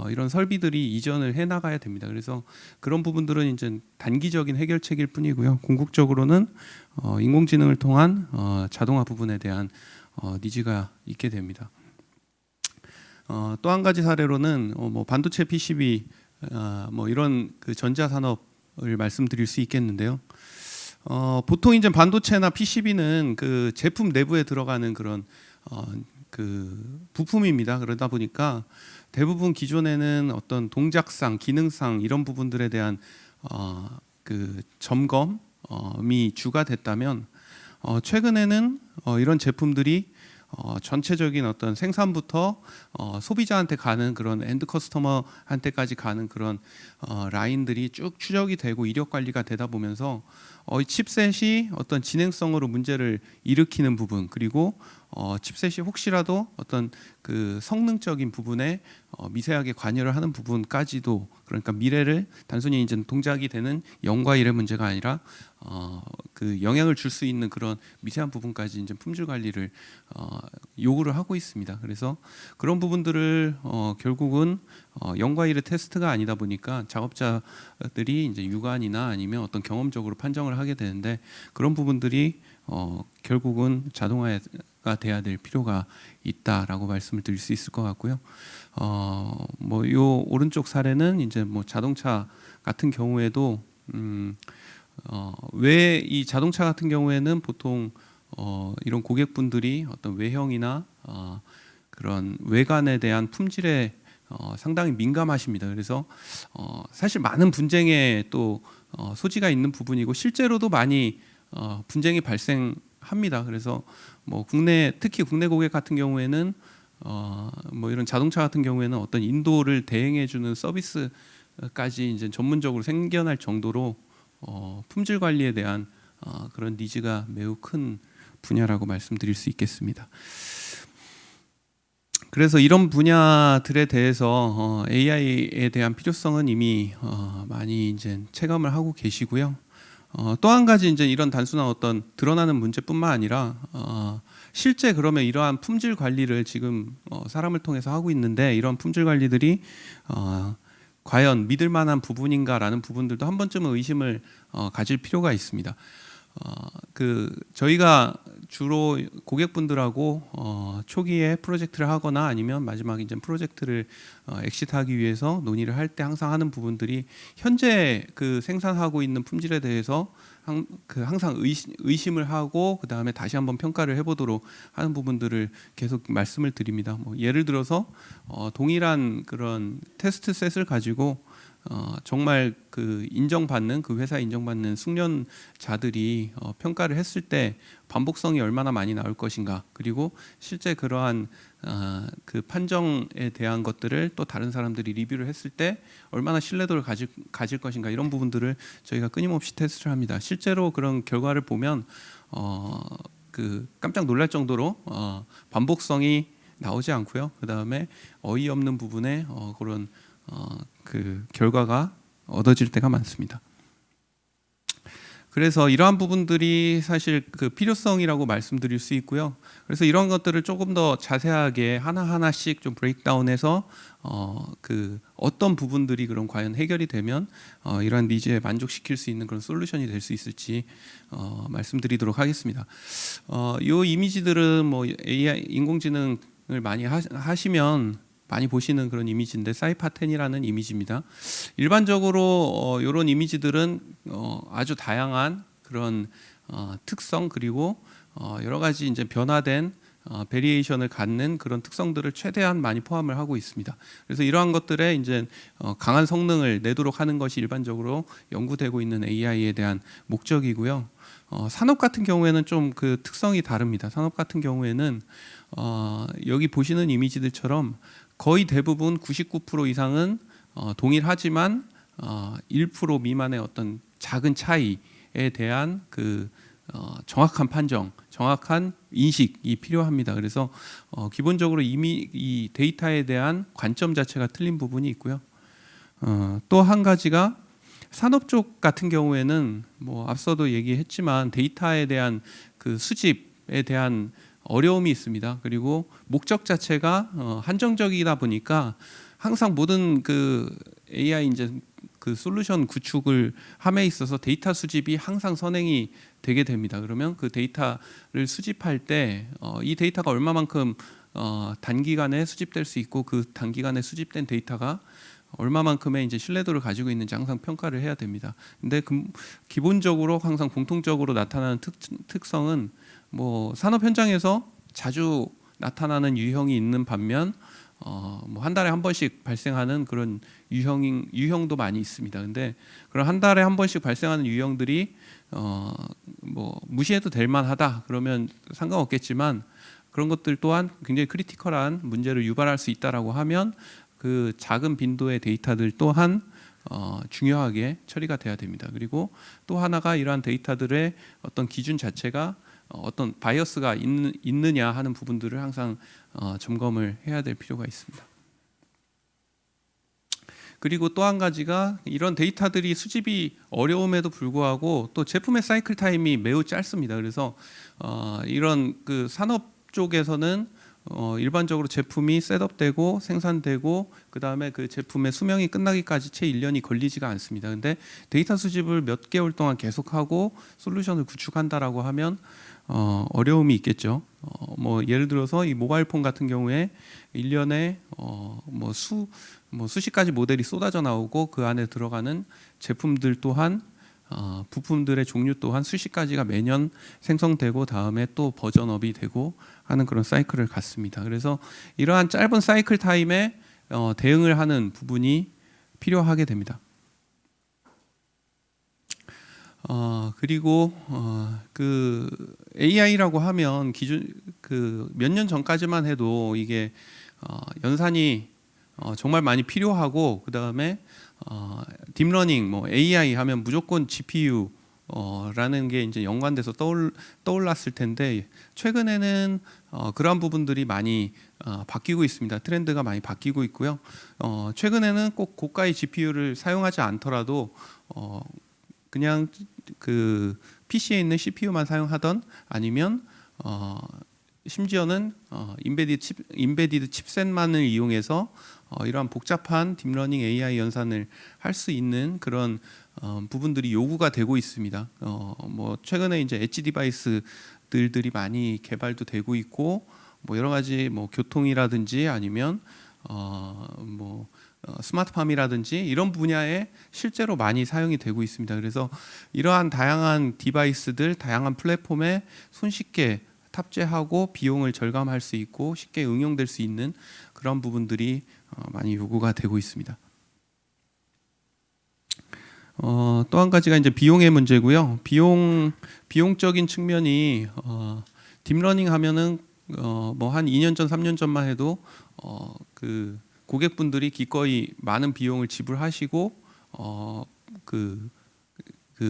이런 설비들이 이전을 해 나가야 됩니다. 그래서 그런 부분들은 이제 단기적인 해결책일 뿐이고요. 궁극적으로는 인공지능을 통한 자동화 부분에 대한 니즈가 있게 됩니다. 또 한 가지 사례로는 뭐 반도체 PCB 뭐 이런 그 전자 산업을 말씀드릴 수 있겠는데요. 보통 이제 반도체나 PCB는 그 제품 내부에 들어가는 그런 그 부품입니다. 그러다 보니까 대부분 기존에는 어떤 동작상, 기능상 이런 부분들에 대한 그 점검이 주가 됐다면 최근에는 이런 제품들이 전체적인 어떤 생산부터 소비자한테 가는 그런 엔드 커스터머한테까지 가는 그런 라인들이 쭉 추적이 되고 이력 관리가 되다 보면서 이 칩셋이 어떤 진행성으로 문제를 일으키는 부분, 그리고 칩셋이 혹시라도 어떤 그 성능적인 부분에 미세하게 관여를 하는 부분까지도, 그러니까 미래를 단순히 이제 동작이 되는 0과 1의 문제가 아니라 그 영향을 줄 수 있는 그런 미세한 부분까지 이제 품질 관리를 요구를 하고 있습니다. 그래서 그런 부분들을 결국은 0과 1의 테스트가 아니다 보니까 작업자들이 이제 육안이나 아니면 어떤 경험적으로 판정을 하게 되는데, 그런 부분들이 결국은 자동화가 돼야 될 필요가 있다라고 말씀을 드릴 수 있을 것 같고요. 뭐 요 오른쪽 사례는 이제 뭐 자동차 같은 경우에도 왜 이 자동차 같은 경우에는 보통 이런 고객분들이 어떤 외형이나 그런 외관에 대한 품질에 상당히 민감하십니다. 그래서 사실 많은 분쟁에 또 소지가 있는 부분이고 실제로도 많이 분쟁이 발생합니다. 그래서 뭐 특히 국내 고객 같은 경우에는 뭐 이런 자동차 같은 경우에는 어떤 인도를 대행해주는 서비스까지 이제 전문적으로 생겨날 정도로 품질 관리에 대한 그런 니즈가 매우 큰 분야라고 말씀드릴 수 있겠습니다. 그래서 이런 분야들에 대해서 AI에 대한 필요성은 이미 많이 이제 체감을 하고 계시고요. 또 한 가지 이제 이런 단순한 어떤 드러나는 문제뿐만 아니라 실제 그러면 이러한 품질 관리를 지금 사람을 통해서 하고 있는데, 이런 품질 관리들이 과연 믿을 만한 부분인가라는 부분들도 한 번쯤은 의심을 가질 필요가 있습니다. 그 저희가 주로 고객분들하고 초기에 프로젝트를 하거나 아니면 마지막에 이제 프로젝트를 엑시트하기 위해서 논의를 할 때 항상 하는 부분들이, 현재 그 생산하고 있는 품질에 대해서 항상 의심을 하고 그 다음에 다시 한번 평가를 해보도록 하는 부분들을 계속 말씀을 드립니다. 뭐 예를 들어서 동일한 그런 테스트 셋을 가지고 정말 그 인정받는, 그 회사 인정받는 숙련자들이 평가를 했을 때 반복성이 얼마나 많이 나올 것인가, 그리고 실제 그러한 그 판정에 대한 것들을 또 다른 사람들이 리뷰를 했을 때 얼마나 신뢰도를 가질 것인가, 이런 부분들을 저희가 끊임없이 테스트를 합니다. 실제로 그런 결과를 보면 그 깜짝 놀랄 정도로 반복성이 나오지 않고요. 그 다음에 어이없는 부분에 그런 그 결과가 얻어질 때가 많습니다. 그래서 이러한 부분들이 사실 그 필요성이라고 말씀드릴 수 있고요. 그래서 이런 것들을 조금 더 자세하게 하나하나씩 좀 브레이크다운해서 그 어떤 부분들이 그럼 과연 해결이 되면 이러한 니즈에 만족시킬 수 있는 그런 솔루션이 될 수 있을지 말씀드리도록 하겠습니다. 이 이미지들은 뭐 AI 인공지능을 많이 하시면 많이 보시는 그런 이미지인데, 사이파10이라는 이미지입니다. 일반적으로 이런 이미지들은 아주 다양한 그런 특성, 그리고 여러 가지 이제 변화된 베리에이션을 갖는 그런 특성들을 최대한 많이 포함을 하고 있습니다. 그래서 이러한 것들에 이제 강한 성능을 내도록 하는 것이 일반적으로 연구되고 있는 AI에 대한 목적이고요. 산업 같은 경우에는 좀 그 특성이 다릅니다. 산업 같은 경우에는 여기 보시는 이미지들처럼 거의 대부분 99% 이상은 동일하지만 1% 미만의 어떤 작은 차이에 대한 그 정확한 판정, 정확한 인식이 필요합니다. 그래서 기본적으로 이미 이 데이터에 대한 관점 자체가 틀린 부분이 있고요. 또 한 가지가 산업 쪽 같은 경우에는 뭐 앞서도 얘기했지만 데이터에 대한 그 수집에 대한 어려움이 있습니다. 그리고 목적 자체가 한정적이다 보니까 항상 모든 그 AI 이제 그 솔루션 구축을 함에 있어서 데이터 수집이 항상 선행이 되게 됩니다. 그러면 그 데이터를 수집할 때 이 데이터가 얼마만큼 단기간에 수집될 수 있고 그 단기간에 수집된 데이터가 얼마만큼의 이제 신뢰도를 가지고 있는지 항상 평가를 해야 됩니다. 근데 기본적으로 항상 공통적으로 나타나는 특성은 뭐 산업 현장에서 자주 나타나는 유형이 있는 반면 뭐 한 달에 한 번씩 발생하는 그런 유형도 많이 있습니다. 근데 그런 한 달에 한 번씩 발생하는 유형들이 뭐 무시해도 될 만하다 그러면 상관없겠지만 그런 것들 또한 굉장히 크리티컬한 문제를 유발할 수 있다라고 하면 그 작은 빈도의 데이터들 또한 중요하게 처리가 돼야 됩니다. 그리고 또 하나가 이러한 데이터들의 어떤 기준 자체가 어떤 바이어스가 있느냐 하는 부분들을 항상 점검을 해야 될 필요가 있습니다. 그리고 또 한 가지가 이런 데이터들이 수집이 어려움에도 불구하고 또 제품의 사이클 타임이 매우 짧습니다. 그래서 이런 그 산업 쪽에서는 일반적으로 제품이 셋업되고 생산되고 그 다음에 그 제품의 수명이 끝나기까지 채 1년이 걸리지가 않습니다. 근데 데이터 수집을 몇 개월 동안 계속하고 솔루션을 구축한다라고 하면 어려움이 있겠죠. 뭐 예를 들어서 이 모바일 폰 같은 경우에 1년에 수십 가지 모델이 쏟아져 나오고 그 안에 들어가는 제품들 또한 부품들의 종류 또한 수십 가지가 매년 생성되고 다음에 또 버전업이 되고 하는 그런 사이클을 갖습니다. 그래서 이러한 짧은 사이클 타임에 대응을 하는 부분이 필요하게 됩니다. 그리고 그 AI라고 하면 기존 그 몇 년 전까지만 해도 이게 연산이 정말 많이 필요하고 그 다음에 딥러닝 뭐 AI 하면 무조건 GPU 라는 게 이제 연관돼서 떠올랐을 텐데 최근에는 그러한 부분들이 많이 바뀌고 있습니다. 트렌드가 많이 바뀌고 있고요. 최근에는 꼭 고가의 GPU를 사용하지 않더라도 그냥 그 PC에 있는 CPU만 사용하던 아니면 심지어는 인베디드 칩셋만을 이용해서 이러한 복잡한 딥러닝 AI 연산을 할 수 있는 그런 부분들이 요구가 되고 있습니다. 뭐 최근에 이제 엣지 디바이스들이 많이 개발도 되고 있고 뭐 여러 가지 뭐 교통이라든지 아니면 스마트팜이라든지 이런 분야에 실제로 많이 사용이 되고 있습니다. 그래서 이러한 다양한 디바이스들, 다양한 플랫폼에 손쉽게 탑재하고 비용을 절감할 수 있고 쉽게 응용될 수 있는 그런 부분들이 많이 요구가 되고 있습니다. 또 한 가지가 이제 비용의 문제고요. 비용적인 측면이 딥러닝 하면은 뭐 한 2년 전, 3년 전만 해도 그 고객분들이 기꺼이 많은 비용을 지불하시고 그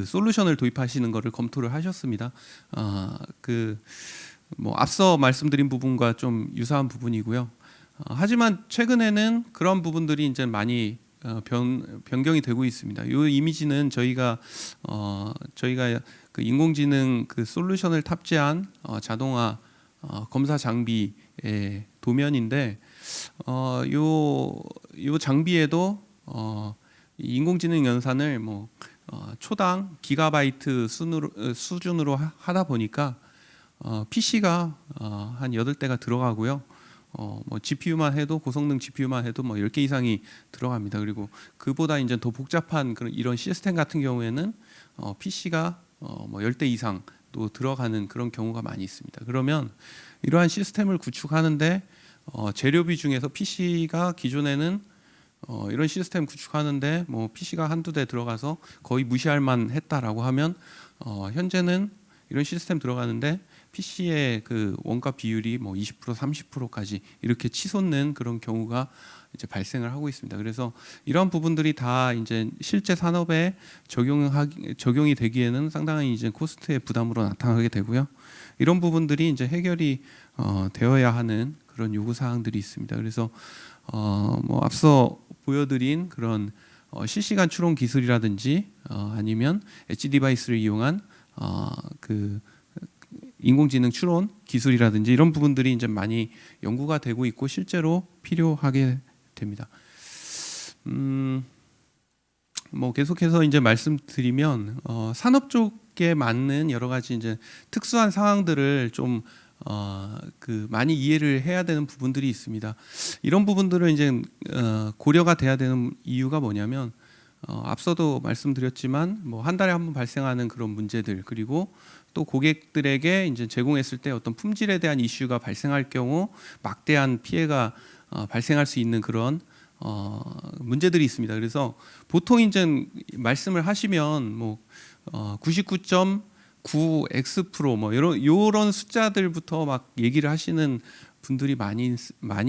솔루션을 도입하시는 것을 검토를 하셨습니다. 뭐 앞서 말씀드린 부분과 좀 유사한 부분이고요. 하지만 최근에는 그런 부분들이 이제 많이 변경이 되고 있습니다. 이 이미지는 저희가 그 인공지능 그 솔루션을 탑재한 자동화 검사 장비의 도면인데 요 장비에도 인공지능 연산을 뭐 초당 기가바이트 수준으로 하다 보니까 PC가 한 8대가 들어가고요. 뭐 GPU만 해도 고성능 GPU만 해도 뭐 10개 이상이 들어갑니다. 그리고 그보다 이제 더 복잡한 그런 이런 시스템 같은 경우에는 PC가 뭐 10대 이상 또 들어가는 그런 경우가 많이 있습니다. 그러면 이러한 시스템을 구축하는데 재료비 중에서 PC가 기존에는 이런 시스템 구축하는데 뭐 PC가 한두 대 들어가서 거의 무시할 만했다라고 하면 현재는 이런 시스템 들어가는데 PC의 그 원가 비율이 뭐 20% 30%까지 이렇게 치솟는 그런 경우가 이제 발생을 하고 있습니다. 그래서 이런 부분들이 다 이제 실제 산업에 적용이 되기에는 상당히 이제 코스트의 부담으로 나타나게 되고요. 이런 부분들이 이제 해결이 되어야 하는 그런 요구 사항들이 있습니다. 그래서 뭐 앞서 보여드린 그런 실시간 추론 기술이라든지 아니면 엣지 디바이스를 이용한 그 인공지능 추론 기술이라든지 이런 부분들이 이제 많이 연구가 되고 있고 실제로 필요하게 됩니다. 뭐 계속해서 이제 말씀드리면 산업 쪽에 맞는 여러 가지 이제 특수한 상황들을 좀 많이 이해를 해야 되는 부분들이 있습니다. 이런 부분들은 이제 고려가 돼야 되는 이유가 뭐냐면 앞서도 말씀드렸지만 뭐 한 달에 한 번 발생하는 그런 문제들, 그리고 또 고객들에게 이제 제공했을 때 어떤 품질에 대한 이슈가 발생할 경우 막대한 피해가 발생할 수 있는 그런 문제들이 있습니다. 그래서 보통 이제 말씀을 하시면 뭐 99.9x% 뭐 이런 숫자들부터 막 얘기를 하시는 분들이 많이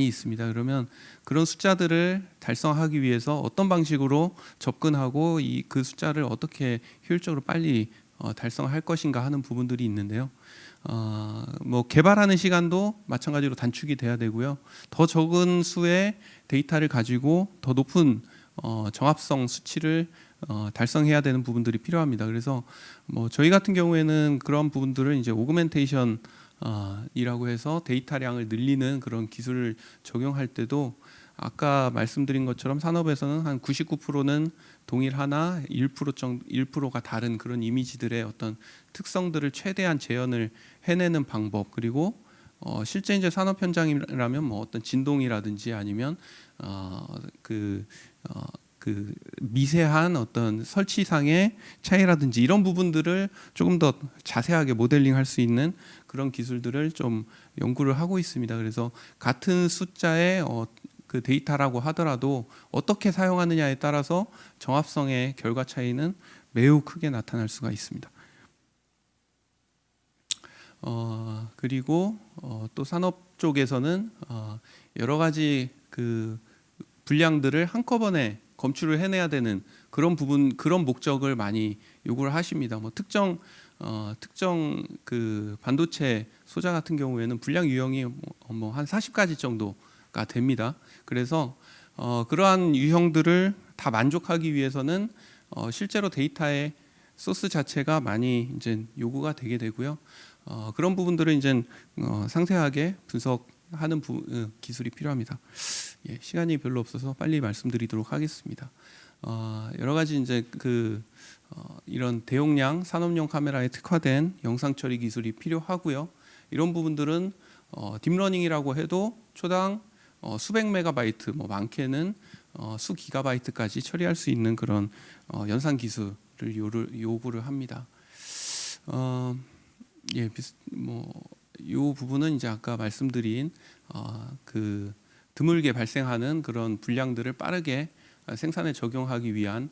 있습니다. 그러면 그런 숫자들을 달성하기 위해서 어떤 방식으로 접근하고 그 숫자를 어떻게 효율적으로 빨리 달성할 것인가 하는 부분들이 있는데요. 뭐 개발하는 시간도 마찬가지로 단축이 돼야 되고요. 더 적은 수의 데이터를 가지고 더 높은 정합성 수치를 달성해야 되는 부분들이 필요합니다. 그래서 뭐 저희 같은 경우에는 그런 부분들을 이제 오그멘테이션 이라고 해서 데이터량을 늘리는 그런 기술을 적용할 때도 아까 말씀드린 것처럼 산업에서는 한 99%는 동일하나 1%가 다른 그런 이미지들의 어떤 특성들을 최대한 재현을 해내는 방법, 그리고 실제 이제 산업 현장이라면 뭐 어떤 진동이라든지 아니면 그 미세한 어떤 설치상의 차이라든지 이런 부분들을 조금 더 자세하게 모델링할 수 있는 그런 기술들을 좀 연구를 하고 있습니다. 그래서 같은 숫자의 그 데이터라고 하더라도 어떻게 사용하느냐에 따라서 정합성의 결과 차이는 매우 크게 나타날 수가 있습니다. 그리고 또 산업 쪽에서는 여러 가지 그 분량들을 한꺼번에 검출을 해내야 되는 그런 부분, 그런 목적을 많이 요구를 하십니다. 뭐 특정 그 반도체 소자 같은 경우에는 분량 유형이 뭐 한 40가지 정도가 됩니다. 그래서 그러한 유형들을 다 만족하기 위해서는 실제로 데이터의 소스 자체가 많이 이제 요구가 되게 되고요. 그런 부분들을 이제 상세하게 분석하는 기술이 필요합니다. 예, 시간이 별로 없어서 빨리 말씀드리도록 하겠습니다. 여러 가지 이제 이런 대용량 산업용 카메라에 특화된 영상 처리 기술이 필요하고요. 이런 부분들은 딥러닝이라고 해도 초당 수백 메가바이트, 뭐 많게는 수 기가바이트까지 처리할 수 있는 그런 연산 기술을 요구를 합니다. 예, 이 부분은 이제 아까 말씀드린 그 드물게 발생하는 그런 분량들을 빠르게 생산에 적용하기 위한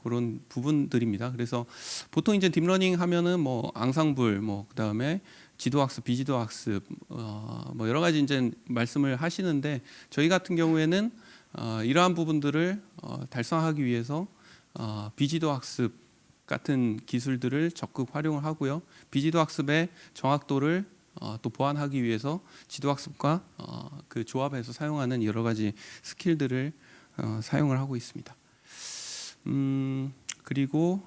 그런 부분들입니다. 그래서 보통 이제 딥러닝 하면은 뭐 앙상블, 뭐 그다음에 지도학습, 비지도학습, 뭐 여러 가지 이제 말씀을 하시는데 저희 같은 경우에는 이러한 부분들을 달성하기 위해서 비지도학습 같은 기술들을 적극 활용을 하고요. 비지도학습의 정확도를 또 보완하기 위해서 지도학습과 그 조합해서 사용하는 여러 가지 스킬들을 사용을 하고 있습니다. 그리고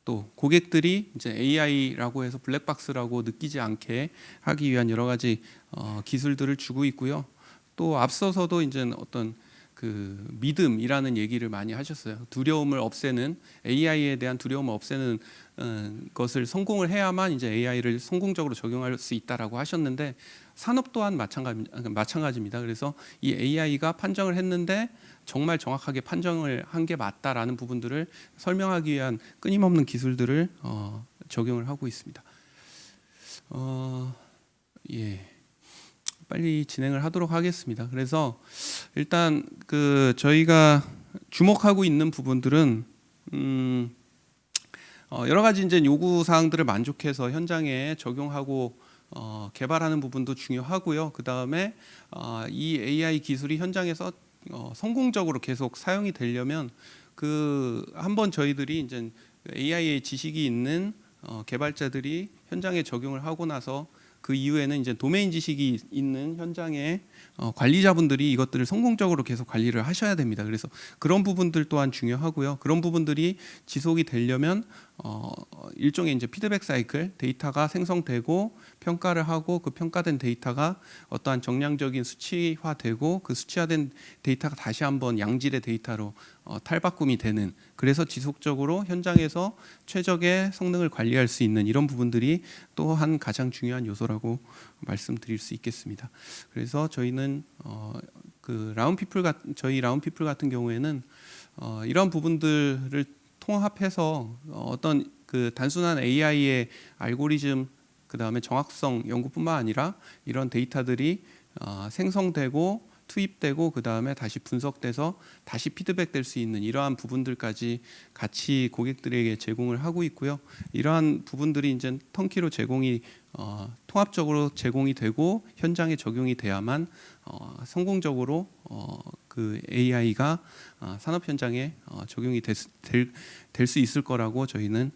또 고객들이 이제 AI라고 해서 블랙박스라고 느끼지 않게 하기 위한 여러 가지 기술들을 주고 있고요. 또 앞서서도 이제 어떤 그 믿음이라는 얘기를 많이 하셨어요. 두려움을 없애는, AI에 대한 두려움을 없애는 것을 성공을 해야만 이제 AI를 성공적으로 적용할 수 있다라고 하셨는데 산업 또한 마찬가지입니다. 그래서 이 AI가 판정을 했는데 정말 정확하게 판정을 한 게 맞다라는 부분들을 설명하기 위한 끊임없는 기술들을 적용을 하고 있습니다. 예. 빨리 진행을 하도록 하겠습니다. 그래서 일단 저희가 주목하고 있는 부분들은 여러 가지 이제 요구 사항들을 만족해서 현장에 적용하고 개발하는 부분도 중요하고요. 그 다음에 이 AI 기술이 현장에서 성공적으로 계속 사용이 되려면 한번 저희들이 이제 AI의 지식이 있는 개발자들이 현장에 적용을 하고 나서 그 이후에는 이제 도메인 지식이 있는 현장의 관리자분들이 이것들을 성공적으로 계속 관리를 하셔야 됩니다. 그래서 그런 부분들 또한 중요하고요. 그런 부분들이 지속이 되려면 일종의 이제 피드백 사이클, 데이터가 생성되고 평가를 하고 그 평가된 데이터가 어떠한 정량적인 수치화되고 그 수치화된 데이터가 다시 한번 양질의 데이터로 탈바꿈이 되는, 그래서 지속적으로 현장에서 최적의 성능을 관리할 수 있는 이런 부분들이 또한 가장 중요한 요소라고 말씀드릴 수 있겠습니다. 그래서 저희는 저희 라운피플 같은 경우에는 이런 부분들을 통합해서 어떤 그 단순한 AI의 알고리즘 그다음에 정확성 연구뿐만 아니라 이런 데이터들이 생성되고 투입되고 그다음에 다시 분석돼서 다시 피드백될 수 있는 이러한 부분들까지 같이 고객들에게 제공을 하고 있고요. 이러한 부분들이 이제 턴키로 제공이 통합적으로 제공이 되고 현장에 적용이 돼야만 성공적으로 그 AI가 산업 현장에 적용이 될 수 있을 거라고 저희는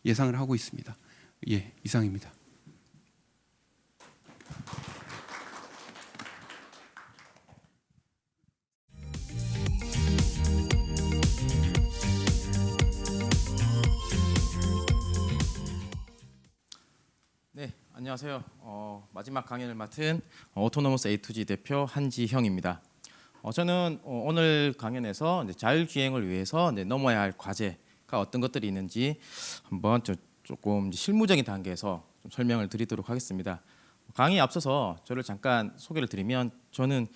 예상을 하고 있습니다. 예, 이상입니다. 네, 안녕하세요. 마지막 강연을 맡은 오토노머스 A2G 대표 한지형입니다. 저는 오늘 강연에서 이제 자율주행을 위해서 이제 넘어야 할 과제가 어떤 것들이 있는지 한번 조금 실무적인 단계에서 좀 설명을 드리도록 하겠습니다. 강의 앞서서 저를 잠깐 소개를 드리면 저는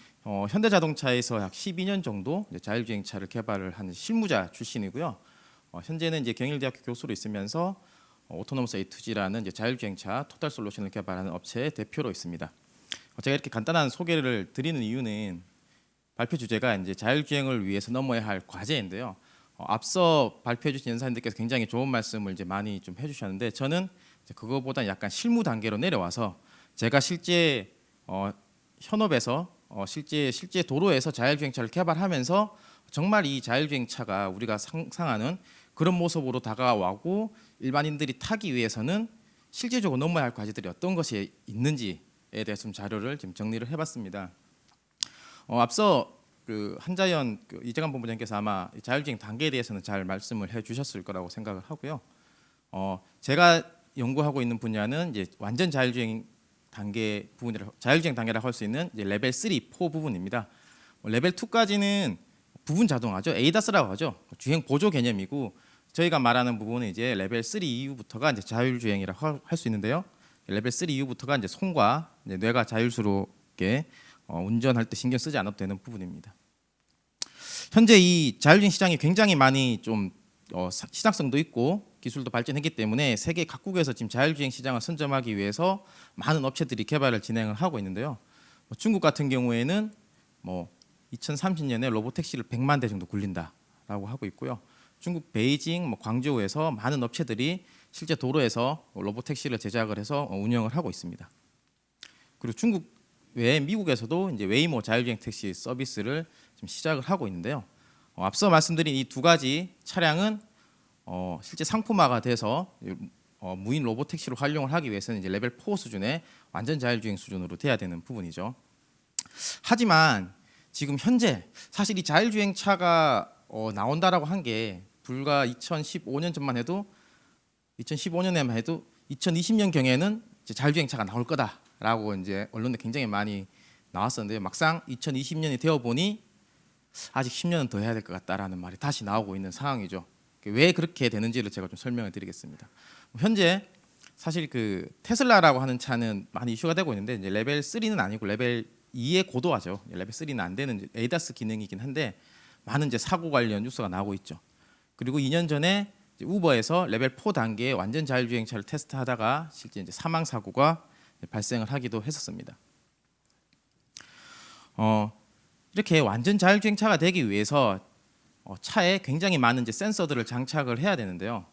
현대자동차에서 약 12년 정도 이제 자율주행차를 개발을 하는 실무자 출신이고요. 현재는 이제 경일대학교 교수로 있으면서 오토노머스 A2G라는 이제 자율주행차 토탈 솔루션을 개발하는 업체의 대표로 있습니다. 제가 이렇게 간단한 소개를 드리는 이유는 발표 주제가 이제 자율주행을 위해서 넘어야 할 과제인데요. 앞서 발표해 주신 연사님들께서 굉장히 좋은 말씀을 이제 많이 좀 해주셨는데 저는 이제 그거보다 약간 실무 단계로 내려와서 제가 실제 현업에서 실제 도로에서 자율주행차를 개발하면서 정말 이 자율주행차가 우리가 상상하는 그런 모습으로 다가와고 일반인들이 타기 위해서는 실질적으로 넘어야 할 과제들이 어떤 것이 있는지에 대해서 좀 자료를 지금 정리를 해봤습니다. 앞서 그 한자연 이재관 본부장께서 아마 자율주행 단계에 대해서는 잘 말씀을 해주셨을 거라고 생각을 하고요. 제가 연구하고 있는 분야는 이제 완전 자율주행 단계 자율주행 단계라고 할 수 있는 이제 레벨 3, 4 부분입니다. 레벨 2까지는 부분 자동화죠. ADAS라고 하죠. 주행 보조 개념이고 저희가 말하는 부분은 이제 레벨 3 이후부터가 이제 자율주행이라고 할 수 있는데요. 레벨 3 이후부터가 이제 손과 이제 뇌가 자율스럽게 운전할 때 신경 쓰지 않아도 되는 부분입니다. 현재 이 자율주행 시장이 굉장히 많이 좀 시장성도 있고 기술도 발전했기 때문에 세계 각국에서 지금 자율주행 시장을 선점하기 위해서 많은 업체들이 개발을 진행을 하고 있는데요. 중국 같은 경우에는 2030년에 로보택시를 100만 대 정도 굴린다라고 하고 있고요. 중국 베이징, 광저우에서 많은 업체들이 실제 도로에서 로보택시를 제작을 해서 운영을 하고 있습니다. 그리고 중국 외에 미국에서도 이제 웨이모 자율주행 택시 서비스를 지금 시작을 하고 있는데요. 앞서 말씀드린 이 두 가지 차량은 실제 상품화가 돼서 무인 로보택시로 활용을 하기 위해서는 이제 레벨 4 수준의 완전 자율주행 수준으로 돼야 되는 부분이죠. 하지만 지금 현재 사실 이 자율주행차가 나온다라고 한 게 불과 2015년 전만 해도 2015년에만 해도 2020년 경에는 이제 자율주행차가 나올 거다라고 이제 언론에 굉장히 많이 나왔었는데요. 막상 2020년이 되어 보니 아직 10년은 더 해야 될 것 같다라는 말이 다시 나오고 있는 상황이죠. 왜 그렇게 되는지를 제가 좀 설명을 드리겠습니다. 현재 사실 그 테슬라라고 하는 차는 많이 이슈가 되고 있는데 이제 레벨 3는 아니고 레벨 2의 고도화죠. 레벨 3는 안 되는 ADAS 기능이긴 한데 많은 이제 사고 관련 뉴스가 나오고 있죠. 그리고 2년 전에 이제 우버에서 레벨 4 단계의 완전 자율주행차를 테스트하다가 실제 이제 사망 사고가 발생을 하기도 했었습니다. 이렇게 완전 자율주행차가 되기 위해서 차에 굉장히 많은 이제 센서들을 장착을 해야 되는데요.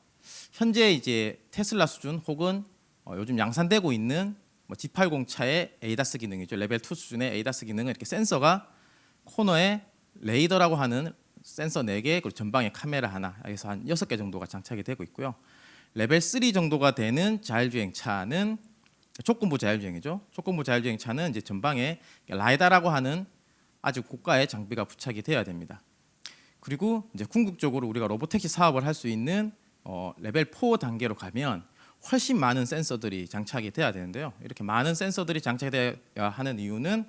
현재 이제 테슬라 수준 혹은 요즘 양산되고 있는 G80 차의 ADAS 기능이죠. 레벨 2 수준의 ADAS 기능은 이렇게 센서가 코너에 레이더라고 하는 센서 4개 그리고 전방에 카메라 하나 해서 한 6개 정도가 장착이 되고 있고요. 레벨 3 정도가 되는 자율주행차는 조건부 자율주행이죠. 조건부 자율주행차는 이제 전방에 라이다라고 하는 아주 고가의 장비가 부착이 되어야 됩니다. 그리고 이제 궁극적으로 우리가 로보택시 사업을 할 수 있는 레벨 4 단계로 가면 훨씬 많은 센서들이 장착이 돼야 되는데요. 이렇게 많은 센서들이 장착돼야 하는 이유는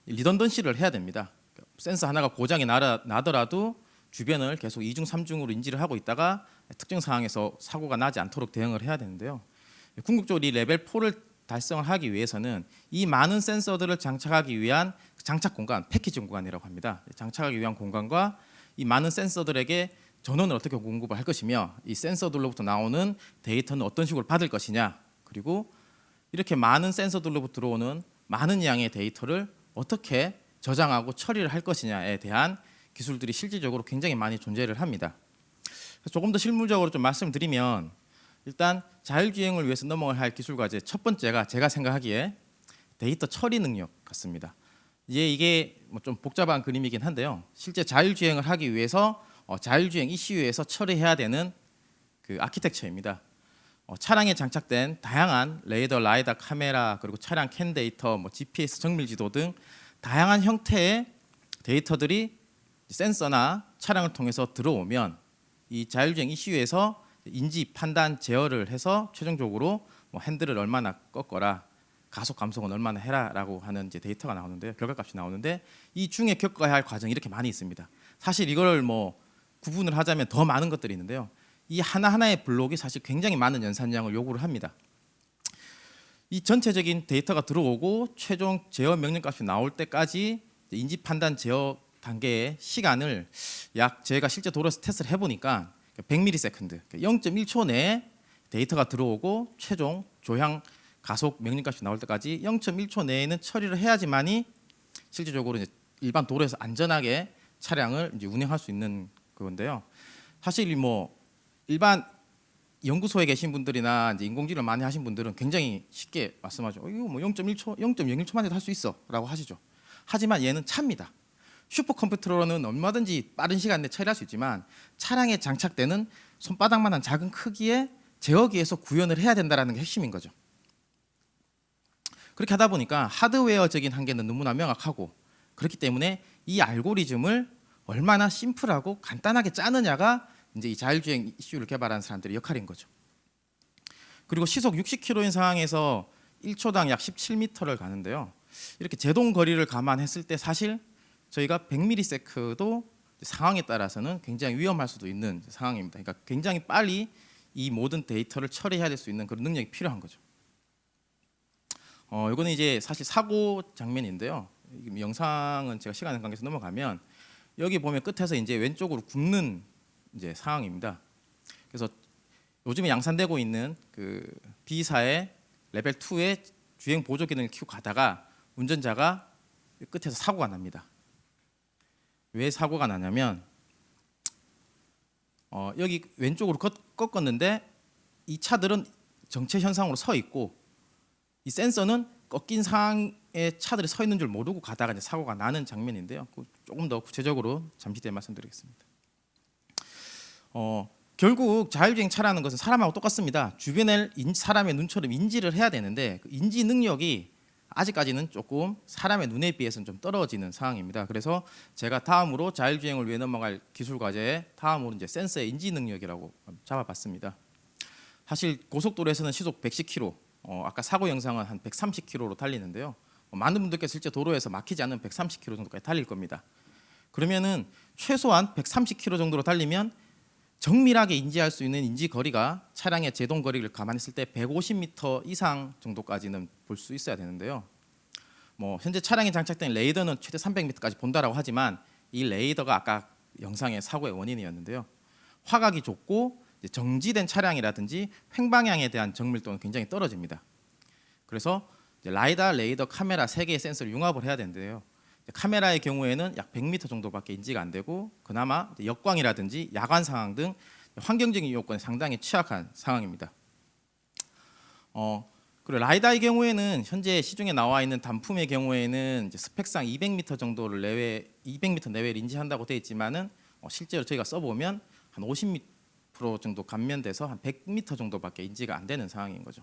리던던시를 해야 됩니다. 센서 하나가 고장이 나더라도 주변을 계속 2중, 3중으로 인지를 하고 있다가 특정 상황에서 사고가 나지 않도록 대응을 해야 되는데요. 궁극적으로 이 레벨 4를 달성을 하기 위해서는 이 많은 센서들을 장착하기 위한 장착 공간, 패키지 공간이라고 합니다. 장착하기 위한 공간과 이 많은 센서들에게 전원을 어떻게 공급을 할 것이며 이 센서들로부터 나오는 데이터는 어떤 식으로 받을 것이냐, 그리고 이렇게 많은 센서들로부터 들어오는 많은 양의 데이터를 어떻게 저장하고 처리를 할 것이냐에 대한 기술들이 실질적으로 굉장히 많이 존재를 합니다. 조금 더 실무적으로 좀 말씀드리면 일단 자율주행을 위해서 넘어가야 할 기술 과제 첫 번째가 제가 생각하기에 데이터 처리 능력 같습니다. 이게 뭐 좀 복잡한 그림이긴 한데요. 실제 자율주행을 하기 위해서 자율주행 이슈에서 처리해야 되는 그 아키텍처입니다. 차량에 장착된 다양한 레이더, 라이다, 카메라, 그리고 차량 캔 데이터, 뭐 GPS 정밀 지도 등 다양한 형태의 데이터들이 센서나 차량을 통해서 들어오면 이 자율주행 이슈에서 인지, 판단, 제어를 해서 최종적으로 뭐 핸들을 얼마나 꺾어라, 가속 감속은 얼마나 해라라고 하는 이제 데이터가 나오는데, 결과값이 나오는데 이 중에 겪어야 할 과정이 이렇게 많이 있습니다. 사실 이걸 뭐 구분을 하자면 더 많은 것들이 있는데요. 이 하나하나의 블록이 사실 굉장히 많은 연산량을 요구를 합니다. 이 전체적인 데이터가 들어오고 최종 제어 명령값이 나올 때까지 인지, 판단, 제어 단계의 시간을 약 제가 실제 도로에서 테스트를 해보니까 100ms, 0.1초 내에 데이터가 들어오고 최종 조향 가속 명령값이 나올 때까지 0.1초 내에는 처리를 해야지만이 실질적으로 이제 일반 도로에서 안전하게 차량을 이제 운행할 수 있는 건데요. 사실 뭐 일반 연구소에 계신 분들이나 이제 인공지능을 많이 하신 분들은 굉장히 쉽게 말씀하죠. 이거 뭐 0.1초, 0.01초만 해도 할 수 있어라고 하시죠. 하지만 얘는 차입니다. 슈퍼컴퓨터로는 얼마든지 빠른 시간 내에 처리할 수 있지만 차량에 장착되는 손바닥만한 작은 크기의 제어기에서 구현을 해야 된다는 게 핵심인 거죠. 그렇게 하다 보니까 하드웨어적인 한계는 너무나 명확하고, 그렇기 때문에 이 알고리즘을 얼마나 심플하고 간단하게 짜느냐가 이제 이 자율주행 이슈를 개발하는 사람들의 역할인 거죠. 그리고 시속 60km인 상황에서 1초당 약 17m를 가는데요. 이렇게 제동 거리를 감안했을 때 사실 저희가 100ms도 상황에 따라서는 굉장히 위험할 수도 있는 상황입니다. 그러니까 굉장히 빨리 이 모든 데이터를 처리해야 될 수 있는 그런 능력이 필요한 거죠. 이거는 이제 사실 사고 장면인데요. 영상은 제가 시간 관계에서 넘어가면 여기 보면 끝에서 이제 왼쪽으로 굽는 이제 상황입니다. 그래서 요즘에 양산되고 있는 그 B사의 레벨 2의 주행 보조 기능을 켜고 가다가 운전자가 끝에서 사고가 납니다. 왜 사고가 나냐면 여기 왼쪽으로 꺾었는데 이 차들은 정체 현상으로 서 있고 이 센서는 꺾인 상황에 차들이 서 있는 줄 모르고 가다가 이제 사고가 나는 장면인데요. 조금 더 구체적으로 잠시 뒤에 말씀드리겠습니다. 결국 자율주행 차라는 것은 사람하고 똑같습니다. 주변을 사람의 눈처럼 인지를 해야 되는데 그 인지 능력이 아직까지는 조금 사람의 눈에 비해서는 좀 떨어지는 상황입니다. 그래서 제가 다음으로 자율주행을 위해 넘어갈 기술 과제에 다음으로 이제 센서의 인지 능력이라고 잡아봤습니다. 사실 고속도로에서는 시속 110km, 아까 사고 영상은 한 130km로 달리는데요. 많은 분들께서 실제 도로에서 막히지 않는 130km 정도까지 달릴 겁니다. 그러면은 최소한 130km 정도로 달리면 정밀하게 인지할 수 있는 인지 거리가 차량의 제동 거리를 감안했을 때 150m 이상 정도까지는 볼 수 있어야 되는데요. 뭐 현재 차량에 장착된 레이더는 최대 300m까지 본다라고 하지만 이 레이더가 아까 영상의 사고의 원인이었는데요. 화각이 좁고 정지된 차량이라든지 횡방향에 대한 정밀도는 굉장히 떨어집니다. 그래서 라이다, 레이더, 카메라 3개의 센서를 융합을 해야 되는데요. 카메라의 경우에는 약 100m 정도밖에 인지가 안 되고 그나마 역광이라든지 야간 상황 등 환경적인 요건에 상당히 취약한 상황입니다. 그리고 라이다의 경우에는 현재 시중에 나와 있는 단품의 경우에는 이제 스펙상 200m 정도를 200m 내외를 인지한다고 되어 있지만은 실제로 저희가 써보면 한 50% 정도 감면돼서 한 100m 정도밖에 인지가 안 되는 상황인 거죠.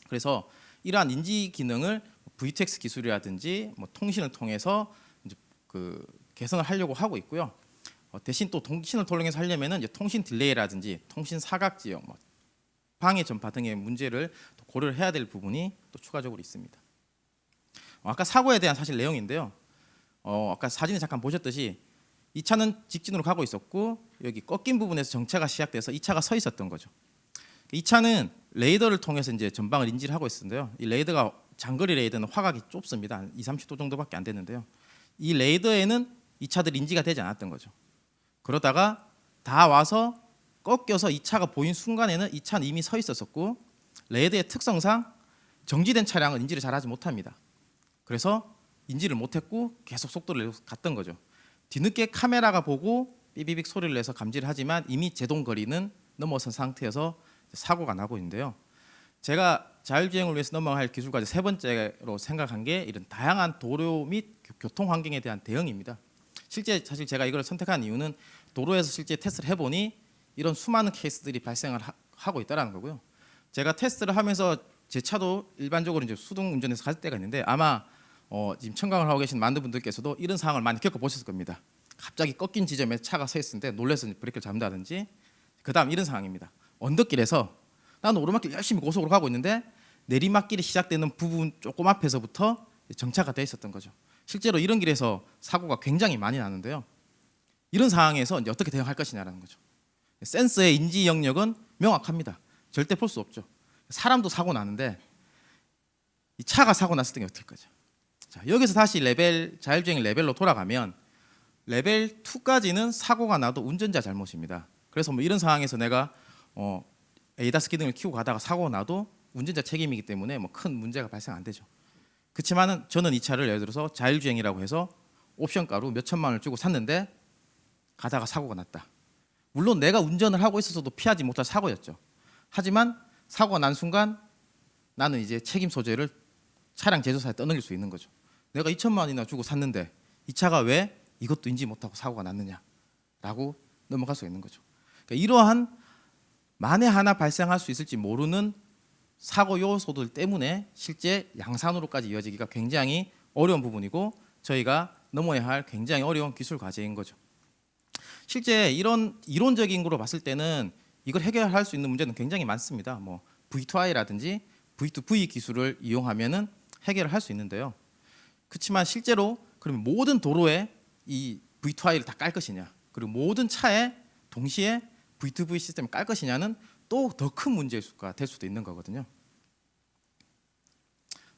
그래서 이러한 인지 기능을 VTX 기술이라든지 뭐 통신을 통해서 이제 그 개선을 하려고 하고 있고요. 대신 또 통신을 통해서 하려면은 이제 통신 딜레이라든지 통신 사각 지역, 방해 전파 등의 문제를 또 고려를 해야 될 부분이 또 추가적으로 있습니다. 아까 사고에 대한 사실 내용인데요. 아까 사진에 잠깐 보셨듯이 이 차는 직진으로 가고 있었고 여기 꺾인 부분에서 정체가 시작돼서 이 차가 서 있었던 거죠. 이 차는 레이더를 통해서 이제 전방을 인지를 하고 있었는데요. 이 레이더가 장거리 레이더는 화각이 좁습니다. 한 20-30도 정도밖에 안 되는데요. 이 레이더에는 이 차들이 인지가 되지 않았던 거죠. 그러다가 다 와서 꺾여서 이 차가 보인 순간에는 이 차는 이미 서 있었었고 레이더의 특성상 정지된 차량은 인지를 잘하지 못합니다. 그래서 인지를 못했고 계속 속도를 내서 갔던 거죠. 뒤늦게 카메라가 보고 삐비빅 소리를 내서 감지를 하지만 이미 제동 거리는 넘어선 상태여서 사고가 나고 있는데요. 제가 자율주행을 위해서 넘어야 할 기술 과제 세 번째로 생각한 게 이런 다양한 도로 및 교통 환경에 대한 대응입니다. 실제 사실 제가 이걸 선택한 이유는 도로에서 실제 테스트를 해보니 이런 수많은 케이스들이 발생을 하고 있다는 거고요. 제가 테스트를 하면서 제 차도 일반적으로 이제 수동 운전해서 갈 때가 있는데 아마 지금 청강을 하고 계신 많은 분들께서도 이런 상황을 많이 겪어보셨을 겁니다. 갑자기 꺾인 지점에 차가 서 있는데 놀라서 브레이크를 잡는다든지 그다음 이런 상황입니다. 언덕길에서 나는 오르막길 열심히 고속으로 가고 있는데 내리막길이 시작되는 부분 조금 앞에서부터 정차가 돼 있었던 거죠. 실제로 이런 길에서 사고가 굉장히 많이 나는데요. 이런 상황에서 이제 어떻게 대응할 것이냐라는 거죠. 센서의 인지 영역은 명확합니다. 절대 볼 수 없죠. 사람도 사고 나는데 이 차가 사고 났을 때 어떨 거죠. 자, 여기서 다시 자율주행 레벨로 돌아가면 레벨 2까지는 사고가 나도 운전자 잘못입니다. 그래서 이런 상황에서 내가 ADAS 기능을 켜고 가다가 사고가 나도 운전자 책임이기 때문에 큰 문제가 발생 안 되죠. 그렇지만은 저는 이 차를 예를 들어서 자율주행이라고 해서 옵션가로 몇 천만 원을 주고 샀는데 가다가 사고가 났다. 물론 내가 운전을 하고 있어서도 피하지 못할 사고였죠. 하지만 사고가 난 순간 나는 이제 책임 소재를 차량 제조사에 떠넘길 수 있는 거죠. 내가 2천만 원이나 주고 샀는데 이 차가 왜 이것도 인지 못하고 사고가 났느냐라고 넘어갈 수 있는 거죠. 그러니까 이러한 만에 하나 발생할 수 있을지 모르는 사고 요소들 때문에 실제 양산으로까지 이어지기가 굉장히 어려운 부분이고 저희가 넘어야 할 굉장히 어려운 기술 과제인 거죠. 실제 이런 이론적인 거로 봤을 때는 이걸 해결할 수 있는 문제는 굉장히 많습니다. V2I라든지 V2V 기술을 이용하면은 해결을 할 수 있는데요. 그렇지만 실제로 그러면 모든 도로에 이 V2I를 다 깔 것이냐, 그리고 모든 차에 동시에 V2V 시스템을 깔 것이냐는 또 더 큰 문제가 될 수도 있는 거거든요.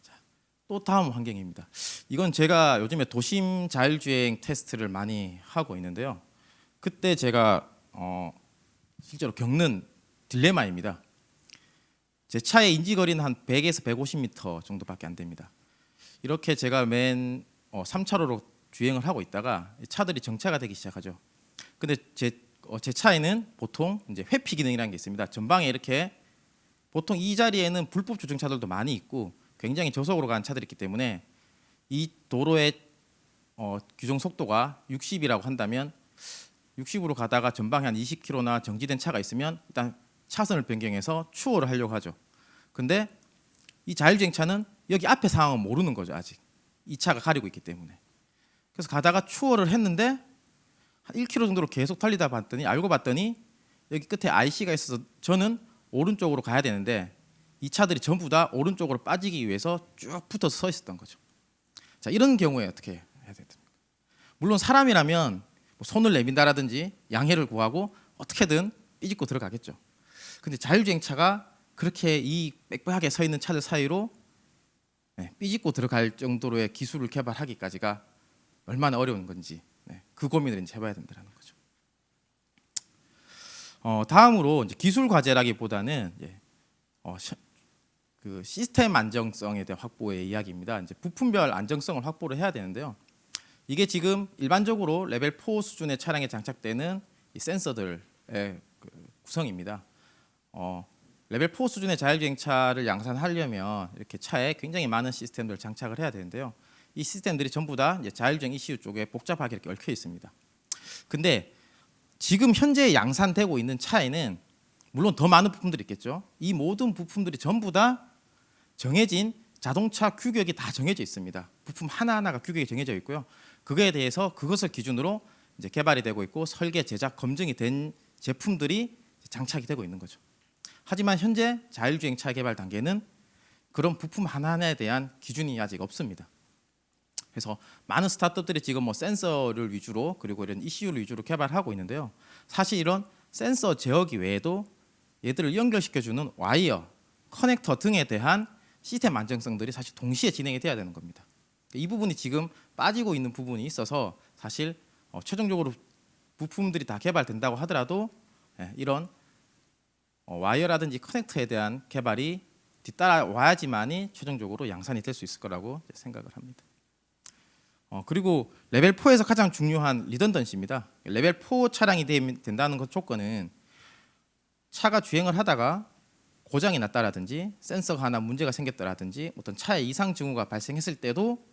자, 또 다음 환경입니다. 이건 제가 요즘에 도심 자율주행 테스트를 많이 하고 있는데요. 그때 제가 실제로 겪는 딜레마입니다. 제 차의 인지거리는 한 100에서 150m 정도밖에 안 됩니다. 이렇게 제가 맨 3차로로 주행을 하고 있다가 차들이 정차가 되기 시작하죠. 근데 제 차에는 보통 이제 회피 기능이라는 게 있습니다. 전방에 이렇게 보통 이 자리에는 불법 주정차들도 많이 있고 굉장히 저속으로 가는 차들이 있기 때문에 이 도로의 규정 속도가 60이라고 한다면 60으로 가다가 전방에 한 20km나 정지된 차가 있으면 일단 차선을 변경해서 추월을 하려고 하죠. 근데 이 자율주행차는 여기 앞에 상황은 모르는 거죠. 아직 이 차가 가리고 있기 때문에. 그래서 가다가 추월을 했는데 한 1km 정도로 계속 달리다 봤더니 알고 봤더니 여기 끝에 IC가 있어서 저는 오른쪽으로 가야 되는데 이 차들이 전부 다 오른쪽으로 빠지기 위해서 쭉 붙어서 서 있었던 거죠. 자, 이런 경우에 어떻게 해야 됩니까? 물론 사람이라면 손을 내민다라든지 양해를 구하고 어떻게든 삐집고 들어가겠죠. 근데 자율주행차가 그렇게 이 빽빽하게 서 있는 차들 사이로 삐집고 들어갈 정도로의 기술을 개발하기까지가 얼마나 어려운 건지 그 고민을 이제 해봐야 된다는 거죠. 다음으로 이제 기술 과제라기보다는 그 시스템 안정성에 대한 확보의 이야기입니다. 이제 부품별 안정성을 확보를 해야 되는데요. 이게 지금 일반적으로 레벨 4 수준의 차량에 장착되는 이 센서들의 구성입니다. 레벨 4 수준의 자율주행차를 양산하려면 이렇게 차에 굉장히 많은 시스템들을 장착을 해야 되는데요. 이 시스템들이 전부 다 이제 자율주행 ECU 쪽에 복잡하게 이렇게 얽혀 있습니다. 근데 지금 현재 양산되고 있는 차에는 물론 더 많은 부품들이 있겠죠. 이 모든 부품들이 전부 다 정해진 자동차 규격이 다 정해져 있습니다. 부품 하나하나가 규격이 정해져 있고요. 그거에 대해서 그것을 기준으로 이제 개발이 되고 있고 설계, 제작, 검증이 된 제품들이 장착이 되고 있는 거죠. 하지만 현재 자율주행차 개발 단계는 그런 부품 하나하나에 대한 기준이 아직 없습니다. 그래서 많은 스타트업들이 지금 뭐 센서를 위주로 그리고 이런 ECU를 위주로 개발하고 있는데요. 사실 이런 센서 제어기 외에도 얘들을 연결시켜주는 와이어, 커넥터 등에 대한 시스템 안정성들이 사실 동시에 진행이 돼야 되는 겁니다. 이 부분이 지금 빠지고 있는 부분이 있어서 사실 최종적으로 부품들이 다 개발된다고 하더라도 이런 와이어라든지 커넥터에 대한 개발이 뒤따라와야지만이 최종적으로 양산이 될 수 있을 거라고 생각을 합니다. 그리고 레벨 4에서 가장 중요한 리던던시입니다. 레벨 4 차량이 된다는 것 조건은 차가 주행을 하다가 고장이 났다라든지 센서가 하나 문제가 생겼다라든지 어떤 차에 이상 징후가 발생했을 때도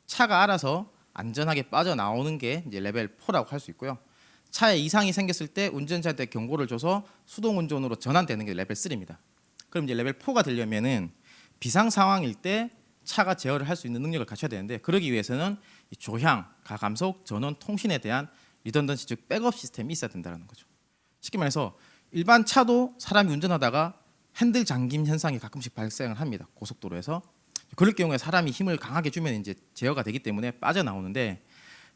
차가 알아서 안전하게 빠져나오는 게 이제 레벨 4라고 할 수 있고요. 차에 이상이 생겼을 때 운전자한테 경고를 줘서 수동 운전으로 전환되는 게 레벨 3입니다. 그럼 이제 레벨 4가 되려면은 비상 상황일 때 차가 제어를 할 수 있는 능력을 갖춰야 되는데 그러기 위해서는 이 조향, 가감속, 전원, 통신에 대한 리던던시 즉 백업 시스템이 있어야 된다는 거죠. 쉽게 말해서 일반 차도 사람이 운전하다가 핸들 잠김 현상이 가끔씩 발생을 합니다. 고속도로에서 그럴 경우에 사람이 힘을 강하게 주면 이제 제어가 되기 때문에 빠져나오는데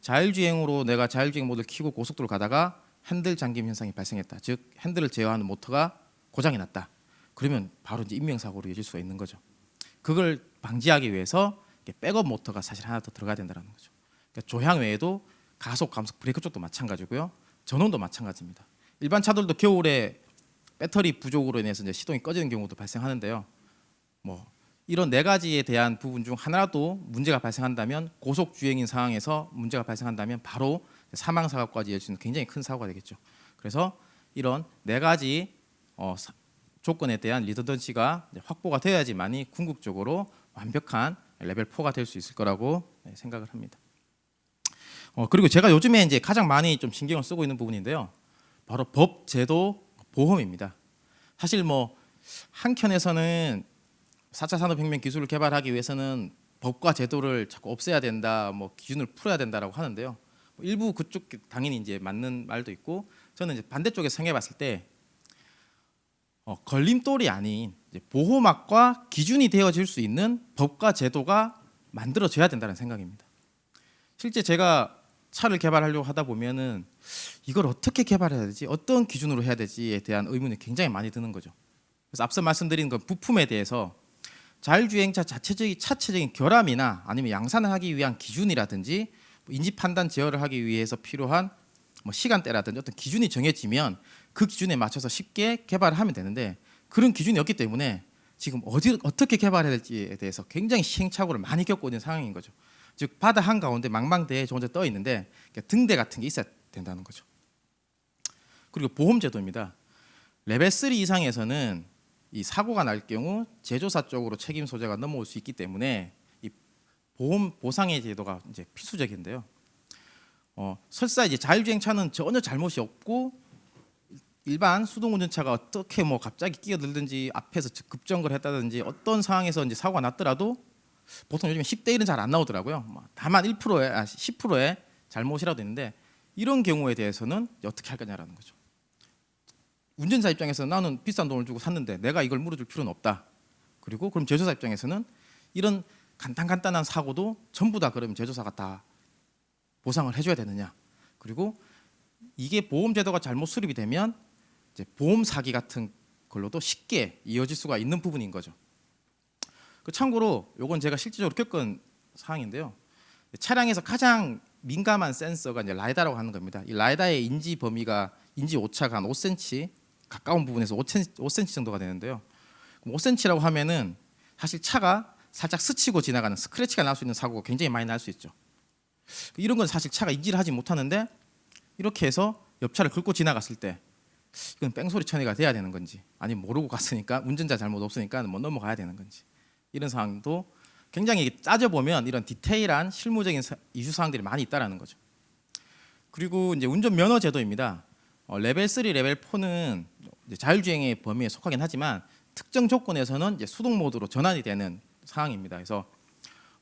자율주행으로 내가 자율주행 모드를 켜고 고속도로 가다가 핸들 잠김 현상이 발생했다. 즉 핸들을 제어하는 모터가 고장이 났다. 그러면 바로 이제 인명사고로 이어질 수가 있는 거죠. 그걸 방지하기 위해서 백업 모터가 사실 하나 더 들어가야 된다는 거죠. 그러니까 조향 외에도 가속, 감속, 브레이크 쪽도 마찬가지고요. 전원도 마찬가지입니다. 일반 차들도 겨울에 배터리 부족으로 인해서 이제 시동이 꺼지는 경우도 발생하는데요. 뭐 이런 네 가지에 대한 부분 중 하나라도 문제가 발생한다면 고속 주행인 상황에서 문제가 발생한다면 바로 사망 사고까지 이어질 수 있는 굉장히 큰 사고가 되겠죠. 그래서 이런 네 가지 조건에 대한 리던던시가 확보가 되어야지만이 궁극적으로 완벽한 레벨 4가 될 수 있을 거라고 생각을 합니다. 그리고 제가 요즘에 이제 가장 많이 좀 신경을 쓰고 있는 부분인데요. 바로 법, 제도, 보험입니다. 사실 뭐 한켠에서는 4차 산업혁명 기술을 개발하기 위해서는 법과 제도를 자꾸 없애야 된다, 뭐 기준을 풀어야 된다라고 하는데요. 일부 그쪽 당연히 이제 맞는 말도 있고 저는 이제 반대쪽에서 생각해봤을 때 걸림돌이 아닌 이제 보호막과 기준이 되어질 수 있는 법과 제도가 만들어져야 된다는 생각입니다. 실제 제가 차를 개발하려고 하다 보면은 이걸 어떻게 개발해야 되지, 어떤 기준으로 해야 되지에 대한 의문이 굉장히 많이 드는 거죠. 그래서 앞서 말씀드린 건 부품에 대해서 자율주행차 차체적인 결함이나 아니면 양산을 하기 위한 기준이라든지 인지 판단 제어를 하기 위해서 필요한 뭐 시간대라든지 어떤 기준이 정해지면 그 기준에 맞춰서 쉽게 개발을 하면 되는데 그런 기준이 없기 때문에 지금 어떻게 개발해야 될지에 대해서 굉장히 시행착오를 많이 겪고 있는 상황인 거죠. 즉 바다 한가운데 망망대해에 저 혼자 떠 있는데 등대 같은 게 있어야 된다는 거죠. 그리고 보험제도입니다. 레벨 3 이상에서는 이 사고가 날 경우 제조사 쪽으로 책임 소재가 넘어올 수 있기 때문에 이 보험 보상의 제도가 이제 필수적인데요. 설사 이제 자율주행차는 전혀 잘못이 없고 일반 수동운전차가 어떻게 뭐 갑자기 끼어들든지 앞에서 급정거를 했다든지 어떤 상황에서 이제 사고가 났더라도 보통 요즘에 10대 1은 잘 안 나오더라고요. 다만 10%의 잘못이라도 있는데 이런 경우에 대해서는 어떻게 할 거냐라는 거죠. 운전자 입장에서 나는 비싼 돈을 주고 샀는데 내가 이걸 물어줄 필요는 없다. 그리고 그럼 제조사 입장에서는 이런 간단한 사고도 전부 다 그러면 제조사가 다 보상을 해줘야 되느냐. 그리고 이게 보험 제도가 잘못 수립이 되면 이제 보험 사기 같은 걸로도 쉽게 이어질 수가 있는 부분인 거죠. 참고로 이건 제가 실질적으로 겪은 사항인데요. 차량에서 가장 민감한 센서가 이제 라이다라고 하는 겁니다. 이 라이다의 인지 범위가 인지 오차가 한 5cm 가까운 부분에서 5cm 정도가 되는데요. 5cm라고 하면은 사실 차가 살짝 스치고 지나가는 스크래치가 날 수 있는 사고가 굉장히 많이 날 수 있죠. 이런 건 사실 차가 인지를 하지 못하는데 이렇게 해서 옆차를 긁고 지나갔을 때 이건 뺑소리 처리가 돼야 되는 건지 아니면 모르고 갔으니까 운전자 잘못 없으니까 뭐 넘어가야 되는 건지 이런 상황도 굉장히 따져보면 이런 디테일한 실무적인 이슈 사항들이 많이 있다라는 거죠. 그리고 이제 운전 면허 제도입니다. 레벨 3, 레벨 4는 자율주행의 범위에 속하긴 하지만 특정 조건에서는 이제 수동 모드로 전환이 되는 상황입니다. 그래서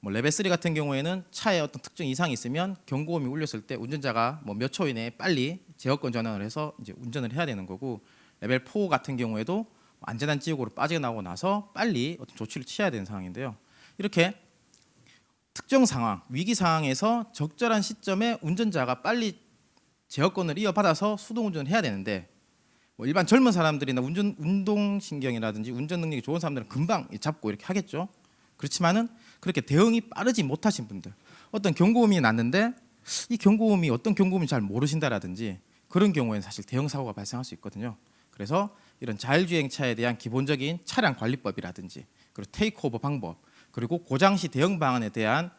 뭐 레벨 3 같은 경우에는 차에 어떤 특정 이상이 있으면 경고음이 울렸을 때 운전자가 뭐 몇 초 이내에 빨리 제어권 전환을 해서 이제 운전을 해야 되는 거고, 레벨 4 같은 경우에도 안전한 지역으로 빠져나오고 나서 빨리 어떤 조치를 취해야 되는 상황인데요. 이렇게 특정 상황, 위기 상황에서 적절한 시점에 운전자가 빨리 제어권을 이어받아서 수동 운전을 해야 되는데, 뭐 일반 젊은 사람들이나 운동신경이라든지 운전 능력이 좋은 사람들은 금방 잡고 이렇게 하겠죠. 그렇지만은 그렇게 대응이 빠르지 못하신 분들, 어떤 경고음이 났는데 이 경고음이 어떤 경고음인지 잘 모르신다라든지 그런 경우에는 사실 대형 사고가 발생할 수 있거든요. 그래서 이런 자율주행차에 대한 기본적인 차량 관리법이라든지, 그리고 테이크오버 방법, 그리고 고장 시 대응 방안에 대한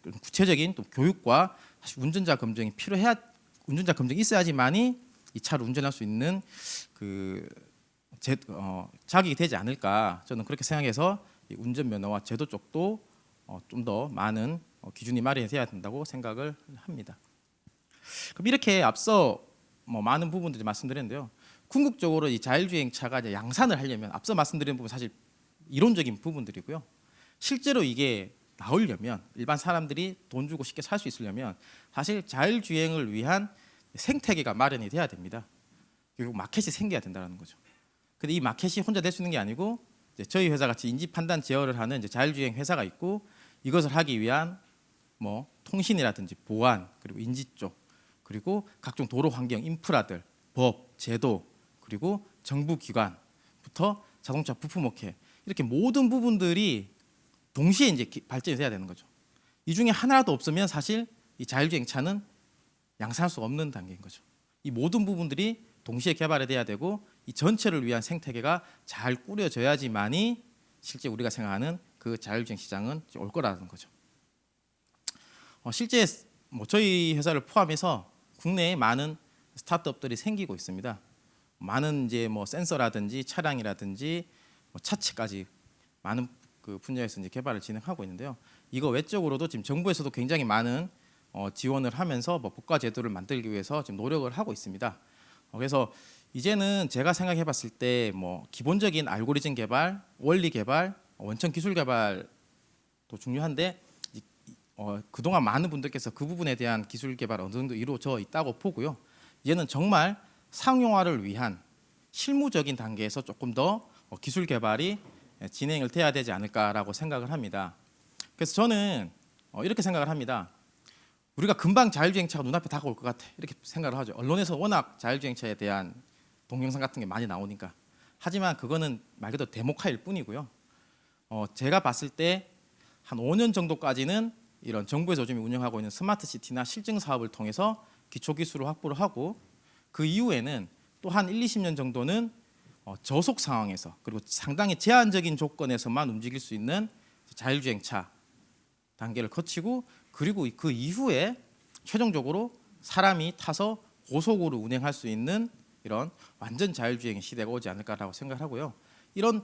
구체적인 또 교육과 사실 운전자 검증이 필요해야, 운전자 검증이 있어야지만이 이 차를 운전할 수 있는 자격이 되지 않을까, 저는 그렇게 생각해서 이 운전면허와 제도 쪽도 좀 더 많은 기준이 마련이 돼야 된다고 생각을 합니다. 그럼 이렇게 앞서 뭐 많은 부분들이 말씀드렸는데요. 궁극적으로 이 자율주행차가 이제 양산을 하려면 앞서 말씀드린 부분 사실 이론적인 부분들이고요. 실제로 이게 나오려면, 일반 사람들이 돈 주고 쉽게 살 수 있으려면 사실 자율주행을 위한 생태계가 마련이 돼야 됩니다. 그리고 마켓이 생겨야 된다는 거죠. 근데 이 마켓이 혼자 될 수 있는 게 아니고, 이제 저희 회사 같이 인지 판단 제어를 하는 이제 자율주행 회사가 있고, 이것을 하기 위한 뭐 통신이라든지 보안, 그리고 인지 쪽, 그리고 각종 도로 환경 인프라들, 법, 제도, 그리고 정부 기관부터 자동차 부품 업체, 이렇게 모든 부분들이 동시에 이제 발전이 돼야 되는 거죠. 이 중에 하나라도 없으면 사실 이 자율주행차는 양산할 수 없는 단계인 거죠. 이 모든 부분들이 동시에 개발이 돼야 되고, 이 전체를 위한 생태계가 잘 꾸려져야지만이 실제 우리가 생각하는 그 자율주행 시장은 올 거라는 거죠. 실제 뭐 저희 회사를 포함해서 국내에 많은 스타트업들이 생기고 있습니다. 많은 이제 뭐 센서라든지 차량이라든지 뭐 차체까지 많은 그 분야에서 이제 개발을 진행하고 있는데요. 이거 외적으로도 지금 정부에서도 굉장히 많은 지원을 하면서 뭐 국가 제도를 만들기 위해서 지금 노력을 하고 있습니다. 그래서 이제는 제가 생각해봤을 때 뭐 기본적인 알고리즘 개발, 원리 개발, 원천 기술 개발도 중요한데, 그동안 많은 분들께서 그 부분에 대한 기술 개발 어느 정도 이루어져 있다고 보고요. 이제는 정말 상용화를 위한 실무적인 단계에서 조금 더 기술 개발이 진행을 돼야 되지 않을까라고 생각을 합니다. 그래서 저는 이렇게 생각을 합니다. 우리가 금방 자율주행차가 눈앞에 다가올 것 같아, 이렇게 생각을 하죠. 언론에서 워낙 자율주행차에 대한 동영상 같은 게 많이 나오니까. 하지만 그거는 말 그대로 데모카일 뿐이고요. 제가 봤을 때 한 5년 정도까지는 이런 정부에서 요즘 운영하고 있는 스마트 시티나 실증 사업을 통해서 기초 기술을 확보를 하고, 그 이후에는 또 한 1, 20년 정도는 저속 상황에서, 그리고 상당히 제한적인 조건에서만 움직일 수 있는 자율주행차 단계를 거치고, 그리고 그 이후에 최종적으로 사람이 타서 고속으로 운행할 수 있는 이런 완전 자율주행 시대가 오지 않을까라고 생각하고요. 이런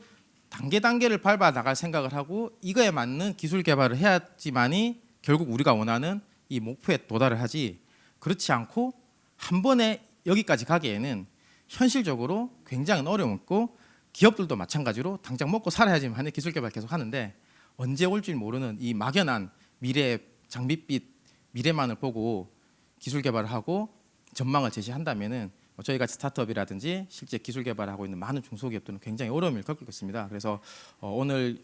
단계를 밟아 나갈 생각을 하고, 이거에 맞는 기술 개발을 해야지만이 결국 우리가 원하는 이 목표에 도달을 하지, 그렇지 않고 한 번에 여기까지 가기에는 현실적으로 굉장히 어려웠고, 기업들도 마찬가지로 당장 먹고 살아야지만 하는 기술 개발 계속 하는데, 언제 올지 모르는 이 막연한 미래 장밋빛 미래만을 보고 기술 개발을 하고 전망을 제시한다면은 저희 같이 스타트업이라든지 실제 기술 개발을 하고 있는 많은 중소기업들은 굉장히 어려움을 겪을 것입니다. 그래서 오늘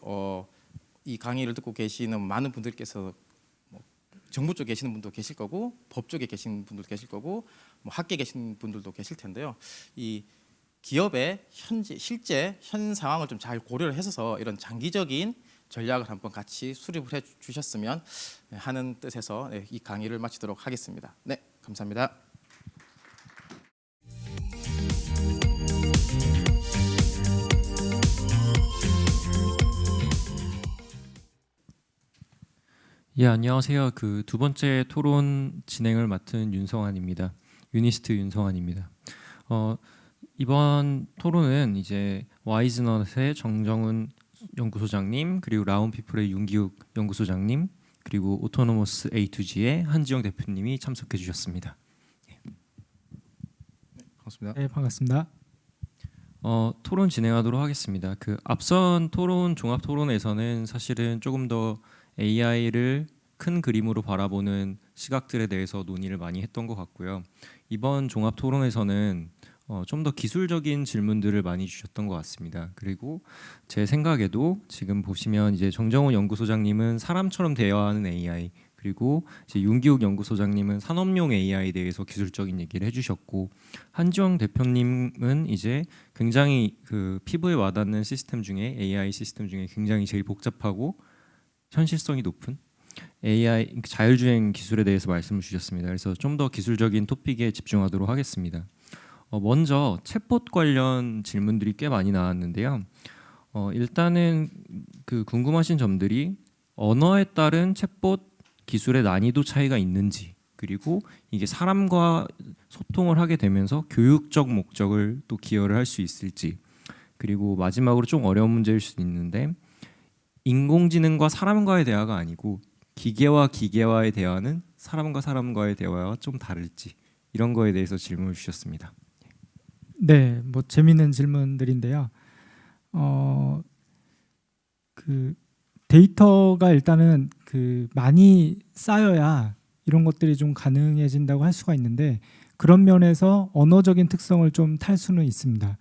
이 강의를 듣고 계시는 많은 분들께서 정부 쪽에 계시는 분도 계실 거고, 법 쪽에 계신 분들도 계실 거고, 뭐 학계에 계신 분들도 계실 텐데요. 이 기업의 실제 현 상황을 좀 잘 고려를 해서 이런 장기적인 전략을 한번 같이 수립을 해 주셨으면 하는 뜻에서 이 강의를 마치도록 하겠습니다. 네, 감사합니다. 예, 안녕하세요. 그 두 번째 토론 진행을 맡은 윤성환입니다. 유니스트 윤성환입니다. 이번 토론은 이제 와이즈넛의 정정훈 연구소장님, 그리고 라운피플의 윤기욱 연구소장님, 그리고 오토노머스 A2G의 한지영 대표님이 참석해 주셨습니다. 반갑습니다. 네, 반갑습니다. 토론 진행하도록 하겠습니다. 그 앞선 토론 종합 토론에서는 사실은 조금 더 AI를 큰 그림으로 바라보는 시각들에 대해서 논의를 많이 했던 것 같고요. 이번 종합 토론에서는 좀 더 기술적인 질문들을 많이 주셨던 것 같습니다. 그리고 제 생각에도 지금 보시면 이제 정정훈 연구소장님은 사람처럼 대화하는 AI, 그리고 이제 윤기욱 연구소장님은 산업용 AI에 대해서 기술적인 얘기를 해주셨고, 한지영 대표님은 이제 굉장히 그 피부에 와닿는 시스템 중에 AI 시스템 중에 굉장히 제일 복잡하고 현실성이 높은 AI 자율주행 기술에 대해서 말씀을 주셨습니다. 그래서 좀 더 기술적인 토픽에 집중하도록 하겠습니다. 먼저 챗봇 관련 질문들이 꽤 많이 나왔는데요. 일단은 그 궁금하신 점들이 언어에 따른 챗봇 기술의 난이도 차이가 있는지, 그리고 이게 사람과 소통을 하게 되면서 교육적 목적을 또 기여를 할 수 있을지, 그리고 마지막으로 좀 어려운 문제일 수도 있는데 인공지능과 사람과의 대화가 아니고 기계와 기계와의 대화는 사람과 사람과의 대화와 좀 다를지, 이런 거에 대해서 질문을 주셨습니다. 네, 뭐 재미있는 질문들인데요. 그 데이터가 일단은 그 많이 쌓여야 이런 것들이 좀 가능해진다고 할 수가 있는데, 그런 면에서 언어적인 특성을 좀 탈 수는 있습니다.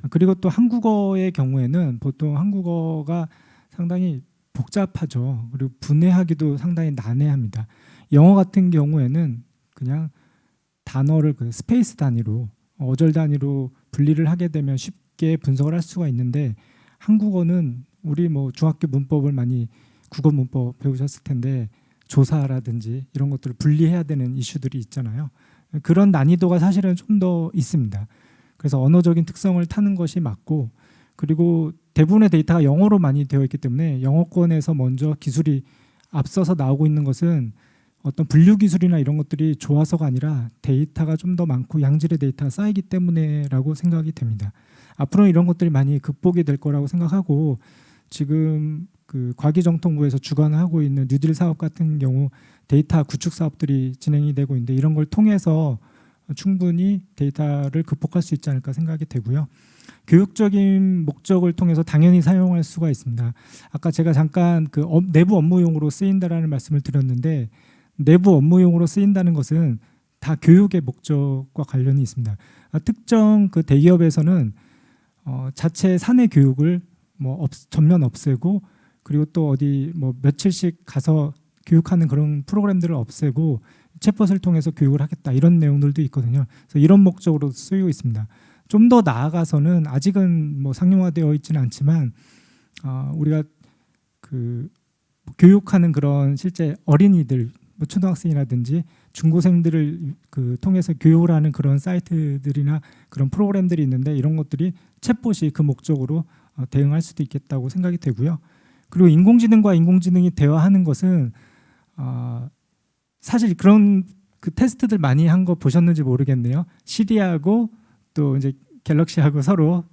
그리고 또 한국어의 경우에는 보통 한국어가 상당히 복잡하죠. 그리고 분해하기도 상당히 난해합니다. 영어 같은 경우에는 그냥 단어를 그 스페이스 단위로, 어절 단위로 분리를 하게 되면 쉽게 분석을 할 수가 있는데, 한국어는 우리 뭐 중학교 문법을 많이 국어 문법 배우셨을 텐데 조사라든지 이런 것들을 분리해야 되는 이슈들이 있잖아요. 그런 난이도가 사실은 좀 더 있습니다. 그래서 언어적인 특성을 타는 것이 맞고, 그리고 대부분의 데이터가 영어로 많이 되어 있기 때문에 영어권에서 먼저 기술이 앞서서 나오고 있는 것은 어떤 분류 기술이나 이런 것들이 좋아서가 아니라 데이터가 좀 더 많고 양질의 데이터가 쌓이기 때문에라고 생각이 됩니다. 앞으로는 이런 것들이 많이 극복이 될 거라고 생각하고, 지금 그 과기정통부에서 주관하고 있는 뉴딜 사업 같은 경우 데이터 구축 사업들이 진행이 되고 있는데, 이런 걸 통해서 충분히 데이터를 극복할 수 있지 않을까 생각이 되고요. 교육적인 목적을 통해서 당연히 사용할 수가 있습니다. 아까 제가 잠깐 그 내부 업무용으로 쓰인다라는 말씀을 드렸는데, 내부 업무용으로 쓰인다는 것은 다 교육의 목적과 관련이 있습니다. 특정 그 대기업에서는 자체 사내 교육을 뭐 전면 없애고, 그리고 또 어디 뭐 며칠씩 가서 교육하는 그런 프로그램들을 없애고 챗봇을 통해서 교육을 하겠다, 이런 내용들도 있거든요. 그래서 이런 목적으로 쓰이고 있습니다. 좀 더 나아가서는 아직은 뭐 상용화되어 있지는 않지만 우리가 그 교육하는 그런 실제 어린이들, 뭐 초등학생이라든지 중고생들을 그 통해서 교육을 하는 그런 사이트들이나 그런 프로그램들이 있는데, 이런 것들이 챗봇이 그 목적으로 대응할 수도 있겠다고 생각이 되고요. 그리고 인공지능과 인공지능이 대화하는 것은 사실 그런 그 테스트들 많이 한 거 보셨는지 모르겠네요. 시리하고 또 이제 갤럭시하고 서로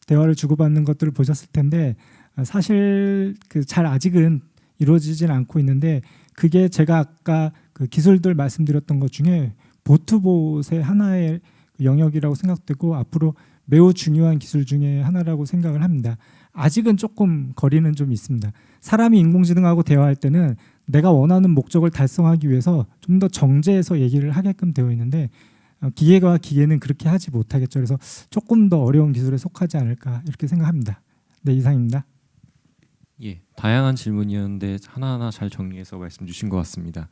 대화를 주고받는 것들을 보셨을 텐데, 사실 그 잘 아직은 이루어지진 않고 있는데, 그게 제가 아까 그 기술들 말씀드렸던 것 중에 보트봇의 하나의 영역이라고 생각되고, 앞으로 매우 중요한 기술 중에 하나라고 생각을 합니다. 아직은 조금 거리는 좀 있습니다. 사람이 인공지능하고 대화할 때는 내가 원하는 목적을 달성하기 위해서 좀 더 정제해서 얘기를 하게끔 되어 있는데, 기계가 기계는 그렇게 하지 못하겠죠. 그래서 조금 더 어려운 기술에 속하지 않을까, 이렇게 생각합니다. 네, 이상입니다. 예, 다양한 질문이었는데 하나하나 잘 정리해서 말씀 주신 것 같습니다.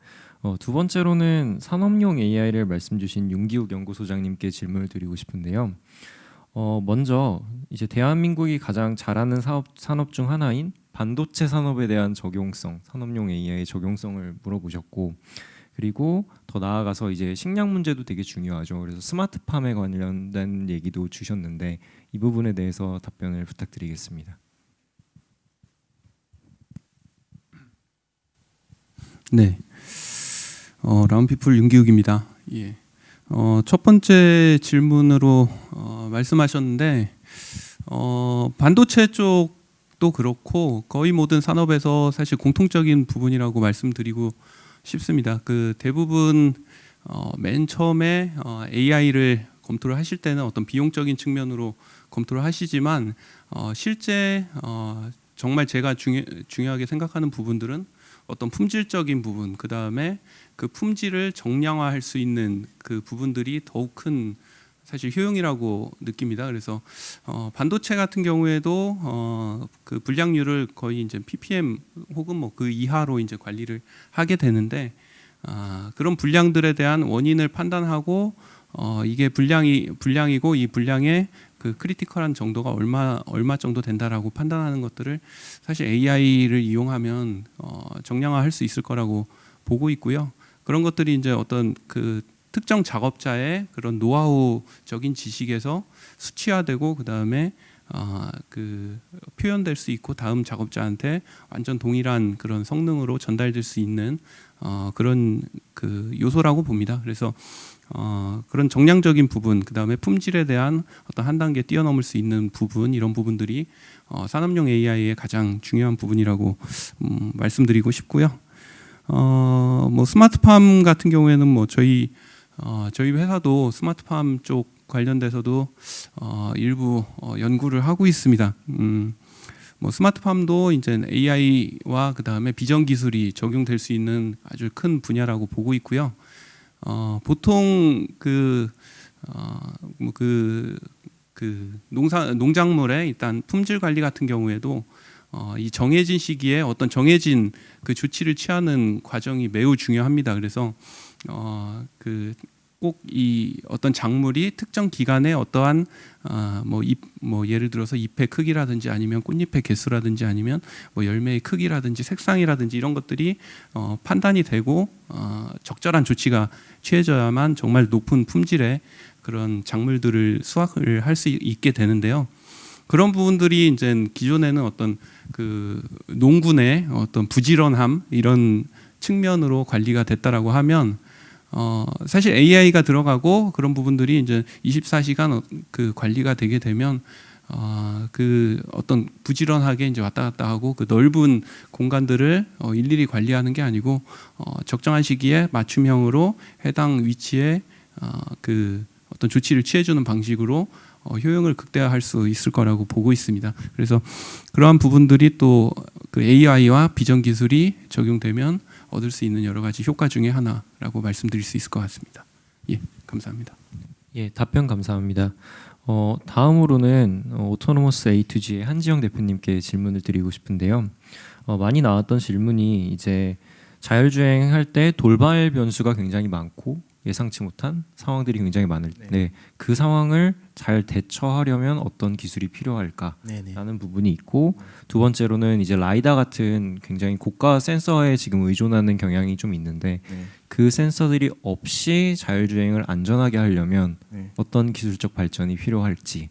두 번째로는 산업용 AI를 말씀 주신 윤기욱 연구소장님께 질문을 드리고 싶은데요. 먼저 이제 대한민국이 가장 잘하는 산업 중 하나인 반도체 산업에 대한 적용성, 산업용 AI의 적용성을 물어보셨고, 그리고 더 나아가서 이제 식량 문제도 되게 중요하죠. 그래서 스마트팜에 관련된 얘기도 주셨는데, 이 부분에 대해서 답변을 부탁드리겠습니다. 네, 라운피플 윤기욱입니다. 예. 첫 번째 질문으로 말씀하셨는데, 반도체 쪽도 그렇고 거의 모든 산업에서 사실 공통적인 부분이라고 말씀드리고 싶습니다. 그 대부분 맨 처음에 AI를 검토를 하실 때는 어떤 비용적인 측면으로 검토를 하시지만 실제 정말 제가 중요하게 생각하는 부분들은 어떤 품질적인 부분, 그 다음에 그 품질을 정량화할 수 있는 그 부분들이 더욱 큰 사실 효용이라고 느낍니다. 그래서 반도체 같은 경우에도 그 불량률을 거의 이제 ppm 혹은 뭐 그 이하로 이제 관리를 하게 되는데 그런 불량들에 대한 원인을 판단하고 이게 불량이고 이 불량의 그 크리티컬한 정도가 얼마 정도 된다라고 판단하는 것들을 사실 AI를 이용하면 정량화할 수 있을 거라고 보고 있고요. 그런 것들이 이제 어떤 그 특정 작업자의 그런 노하우적인 지식에서 수치화되고 그 다음에 그 표현될 수 있고 다음 작업자한테 완전 동일한 그런 성능으로 전달될 수 있는 그런 그 요소라고 봅니다. 그래서 그런 정량적인 부분, 그 다음에 품질에 대한 어떤 한 단계 뛰어넘을 수 있는 부분, 이런 부분들이 산업용 AI의 가장 중요한 부분이라고 말씀드리고 싶고요. 뭐 스마트팜 같은 경우에는 뭐 저희 회사도 스마트팜 쪽 관련돼서도 일부 연구를 하고 있습니다. 뭐 스마트팜도 이제 AI와 그 다음에 비전 기술이 적용될 수 있는 아주 큰 분야라고 보고 있고요. 보통 농작물의 일단 품질 관리 같은 경우에도 이 정해진 시기에 어떤 정해진 그 조치를 취하는 과정이 매우 중요합니다. 그래서 꼭 이 어떤 작물이 특정 기간에 어떠한 뭐 예를 들어서 잎의 크기라든지 아니면 꽃잎의 개수라든지 아니면 뭐 열매의 크기라든지 색상이라든지 이런 것들이 판단이 되고 적절한 조치가 취해져야만 정말 높은 품질의 그런 작물들을 수확을 할 수 있게 되는데요. 그런 부분들이 이제 기존에는 어떤 그 농군의 어떤 부지런함 이런 측면으로 관리가 됐다라고 하면 사실 AI가 들어가고 그런 부분들이 이제 24시간 그 관리가 되게 되면 그 어떤 부지런하게 이제 왔다 갔다 하고 그 넓은 공간들을 일일이 관리하는 게 아니고 적정한 시기에 맞춤형으로 해당 위치에 그 어떤 조치를 취해주는 방식으로 효용을 극대화할 수 있을 거라고 보고 있습니다. 그래서 그러한 부분들이 또 그 AI와 비전 기술이 적용되면 얻을 수 있는 여러 가지 효과 중에 하나라고 말씀드릴 수 있을 것 같습니다. 예, 감사합니다. 예, 답변 감사합니다. 다음으로는 오토노머스 A2G의 한지영 대표님께 질문을 드리고 싶은데요. 많이 나왔던 질문이 이제 자율주행할 때 돌발 변수가 굉장히 많고 예상치 못한 상황들이 굉장히 많을 때 그 상황을 잘 대처하려면 어떤 기술이 필요할까라는 부분이 있고, 두 번째로는 이제 라이다 같은 굉장히 고가 센서에 지금 의존하는 경향이 좀 있는데 그 센서들이 없이 자율주행을 안전하게 하려면 어떤 기술적 발전이 필요할지에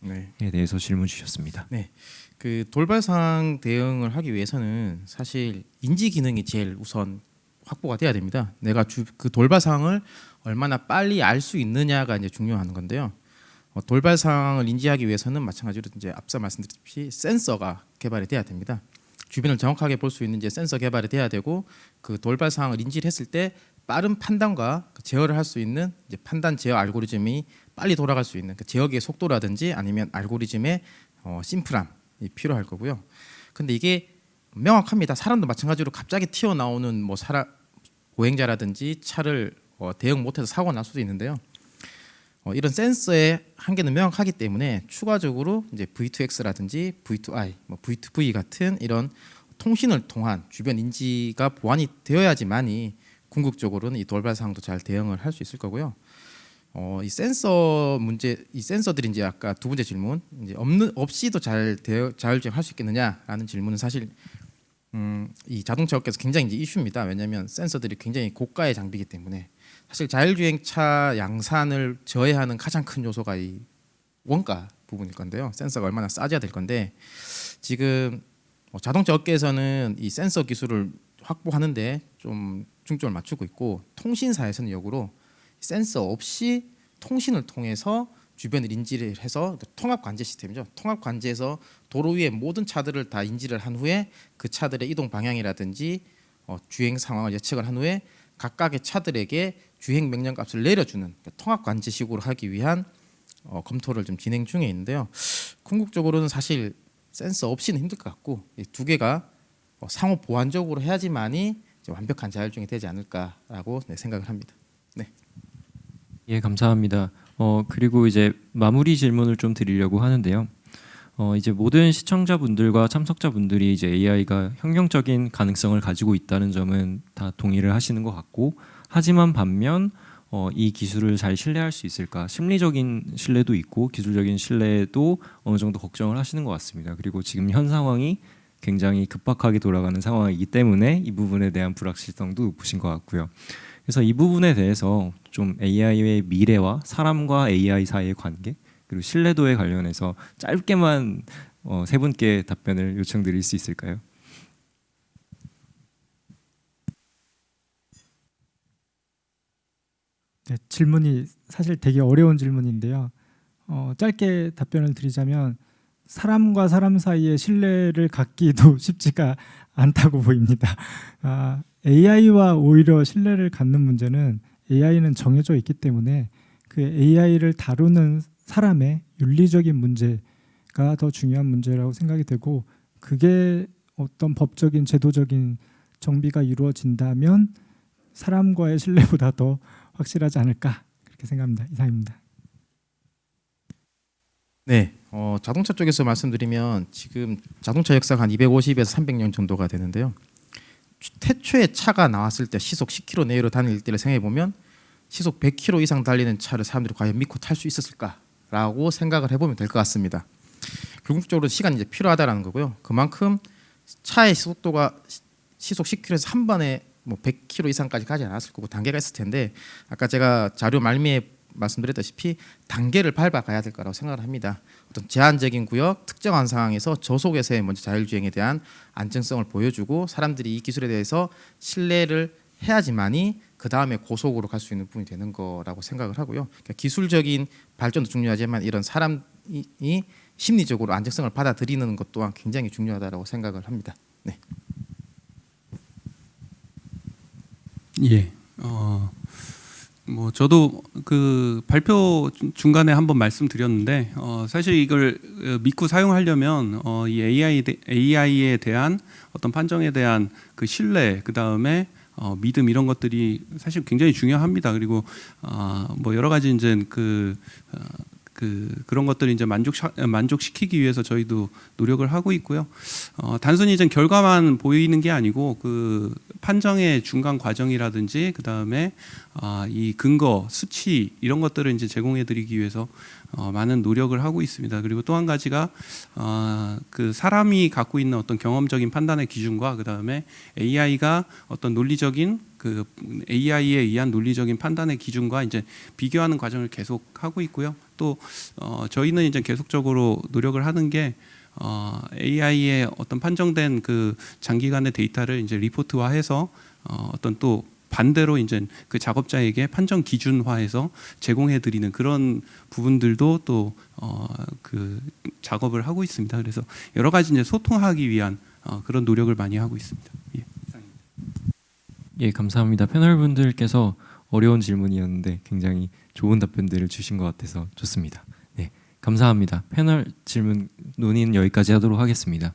대해서 질문 주셨습니다. 네, 그 돌발 상황 대응을 하기 위해서는 사실 인지 기능이 제일 우선 확보가 돼야 됩니다. 내가 그 돌발 상황을 얼마나 빨리 알 수 있느냐가 이제 중요한 건데요. 돌발 상황을 인지하기 위해서는 마찬가지로 이제 앞서 말씀드렸듯이 센서가 개발이 돼야 됩니다. 주변을 정확하게 볼 수 있는 이제 센서 개발이 돼야 되고, 그 돌발 상황을 인지를 했을 때 빠른 판단과 제어를 할 수 있는 이제 판단 제어 알고리즘이 빨리 돌아갈 수 있는 그 제어기의 속도라든지 아니면 알고리즘의 심플함이 필요할 거고요. 근데 이게 명확합니다. 사람도 마찬가지로 갑자기 튀어나오는 뭐 보행자라든지 차를 대응 못해서 사고가 날 수도 있는데요. 이런 센서의 한계는 명확하기 때문에 추가적으로 이제 V2X라든지 V2I, 뭐 V2V 같은 이런 통신을 통한 주변 인지가 보완이 되어야지만이 궁극적으로는 이 돌발 상황도 잘 대응을 할 수 있을 거고요. 이 센서 문제, 이 센서들이 이제 아까 두 번째 질문, 이제 없이도 자율주행할 수 있겠느냐라는 질문은 사실 이 자동차 업계에서 굉장히 이제 이슈입니다. 왜냐하면 센서들이 굉장히 고가의 장비이기 때문에 사실 자율주행차 양산을 저해하는 가장 큰 요소가 이 원가 부분일 건데요. 센서가 얼마나 싸져야 될 건데, 지금 자동차 업계에서는 이 센서 기술을 확보하는데 좀 중점을 맞추고 있고, 통신사에서는 역으로 센서 없이 통신을 통해서 주변을 인지를 해서 통합 관제 시스템이죠. 통합 관제에서 도로 위에 모든 차들을 다 인지를 한 후에 그 차들의 이동 방향이라든지 주행 상황을 예측을 한 후에 각각의 차들에게 주행 명령값을 내려주는 통합 관제식으로 하기 위한 검토를 좀 진행 중에 있는데요. 궁극적으로는 사실 센서 없이는 힘들 것 같고 이 두 개가 상호 보완적으로 해야지만이 이제 완벽한 자율주행이 되지 않을까라고 생각을 합니다. 네. 예, 감사합니다. 그리고 이제 마무리 질문을 좀 드리려고 하는데요. 이제 모든 시청자분들과 참석자분들이 이제 AI가 혁명적인 가능성을 가지고 있다는 점은 다 동의를 하시는 것 같고, 하지만 반면 이 기술을 잘 신뢰할 수 있을까? 심리적인 신뢰도 있고 기술적인 신뢰도 어느 정도 걱정을 하시는 것 같습니다. 그리고 지금 현 상황이 굉장히 급박하게 돌아가는 상황이기 때문에 이 부분에 대한 불확실성도 높으신 것 같고요. 그래서 이 부분에 대해서 좀 AI의 미래와 사람과 AI 사이의 관계 그리고 신뢰도에 관련해서 짧게만 세 분께 답변을 요청드릴 수 있을까요? 네, 질문이 사실 되게 어려운 질문인데요. 짧게 답변을 드리자면 사람과 사람 사이의 신뢰를 갖기도 쉽지가 않다고 보입니다. AI와 오히려 신뢰를 갖는 문제는 AI는 정해져 있기 때문에 그 AI를 다루는 사람의 윤리적인 문제가 더 중요한 문제라고 생각이 되고, 그게 어떤 법적인 제도적인 정비가 이루어진다면 사람과의 신뢰보다 더 확실하지 않을까 그렇게 생각합니다. 이상입니다. 네, 자동차 쪽에서 말씀드리면 지금 자동차 역사가 한 250에서 300년 정도가 되는데요. 태초에 차가 나왔을 때 시속 10km 내외로 다닐 때를 생각해 보면 시속 100km 이상 달리는 차를 사람들이 과연 믿고 탈 수 있었을까라고 생각을 해보면 될 것 같습니다. 궁극적으로 시간이 이제 필요하다라는 거고요. 그만큼 차의 속도가 시속 10km에서 한 번에 뭐 100km 이상까지 가지 않았을 거고 단계가 있을 텐데, 아까 제가 자료 말미에 말씀드렸다시피 단계를 밟아가야 될 거라고 생각을 합니다. 어떤 제한적인 구역, 특정한 상황에서 저속에서의 먼저 자율주행에 대한 안정성을 보여주고 사람들이 이 기술에 대해서 신뢰를 해야지만이 그 다음에 고속으로 갈 수 있는 부분이 되는 거라고 생각을 하고요. 그러니까 기술적인 발전도 중요하지만 이런 사람이 심리적으로 안정성을 받아들이는 것 또한 굉장히 중요하다고 생각을 합니다. 네. 예. 뭐 저도 그 발표 중간에 한번 말씀드렸는데 사실 이걸 믿고 사용하려면 이 AI에 대한 어떤 판정에 대한 그 신뢰, 그 다음에 믿음 이런 것들이 사실 굉장히 중요합니다. 그리고 뭐 여러 가지 이제 그런 것들을 이제 만족시키기 위해서 저희도 노력을 하고 있고요. 단순히 이제 결과만 보이는 게 아니고 그 판정의 중간 과정이라든지 그 다음에 이 근거, 수치 이런 것들을 이제 제공해드리기 위해서 많은 노력을 하고 있습니다. 그리고 또 한 가지가 그 사람이 갖고 있는 어떤 경험적인 판단의 기준과 그 다음에 AI가 어떤 논리적인 그 AI에 의한 논리적인 판단의 기준과 이제 비교하는 과정을 계속 하고 있고요. 또 저희는 이제 계속적으로 노력을 하는 게 AI의 어떤 판정된 그 장기간의 데이터를 이제 리포트화해서 어떤 또 반대로 이제 그 작업자에게 판정 기준화해서 제공해 드리는 그런 부분들도 또 그 작업을 하고 있습니다. 그래서 여러 가지 이제 소통하기 위한 그런 노력을 많이 하고 있습니다. 예. 예, 감사합니다. 패널분들께서 어려운 질문이었는데 굉장히 좋은 답변들을 주신 것 같아서 좋습니다. 네, 감사합니다. 패널 질문 논의는 여기까지 하도록 하겠습니다.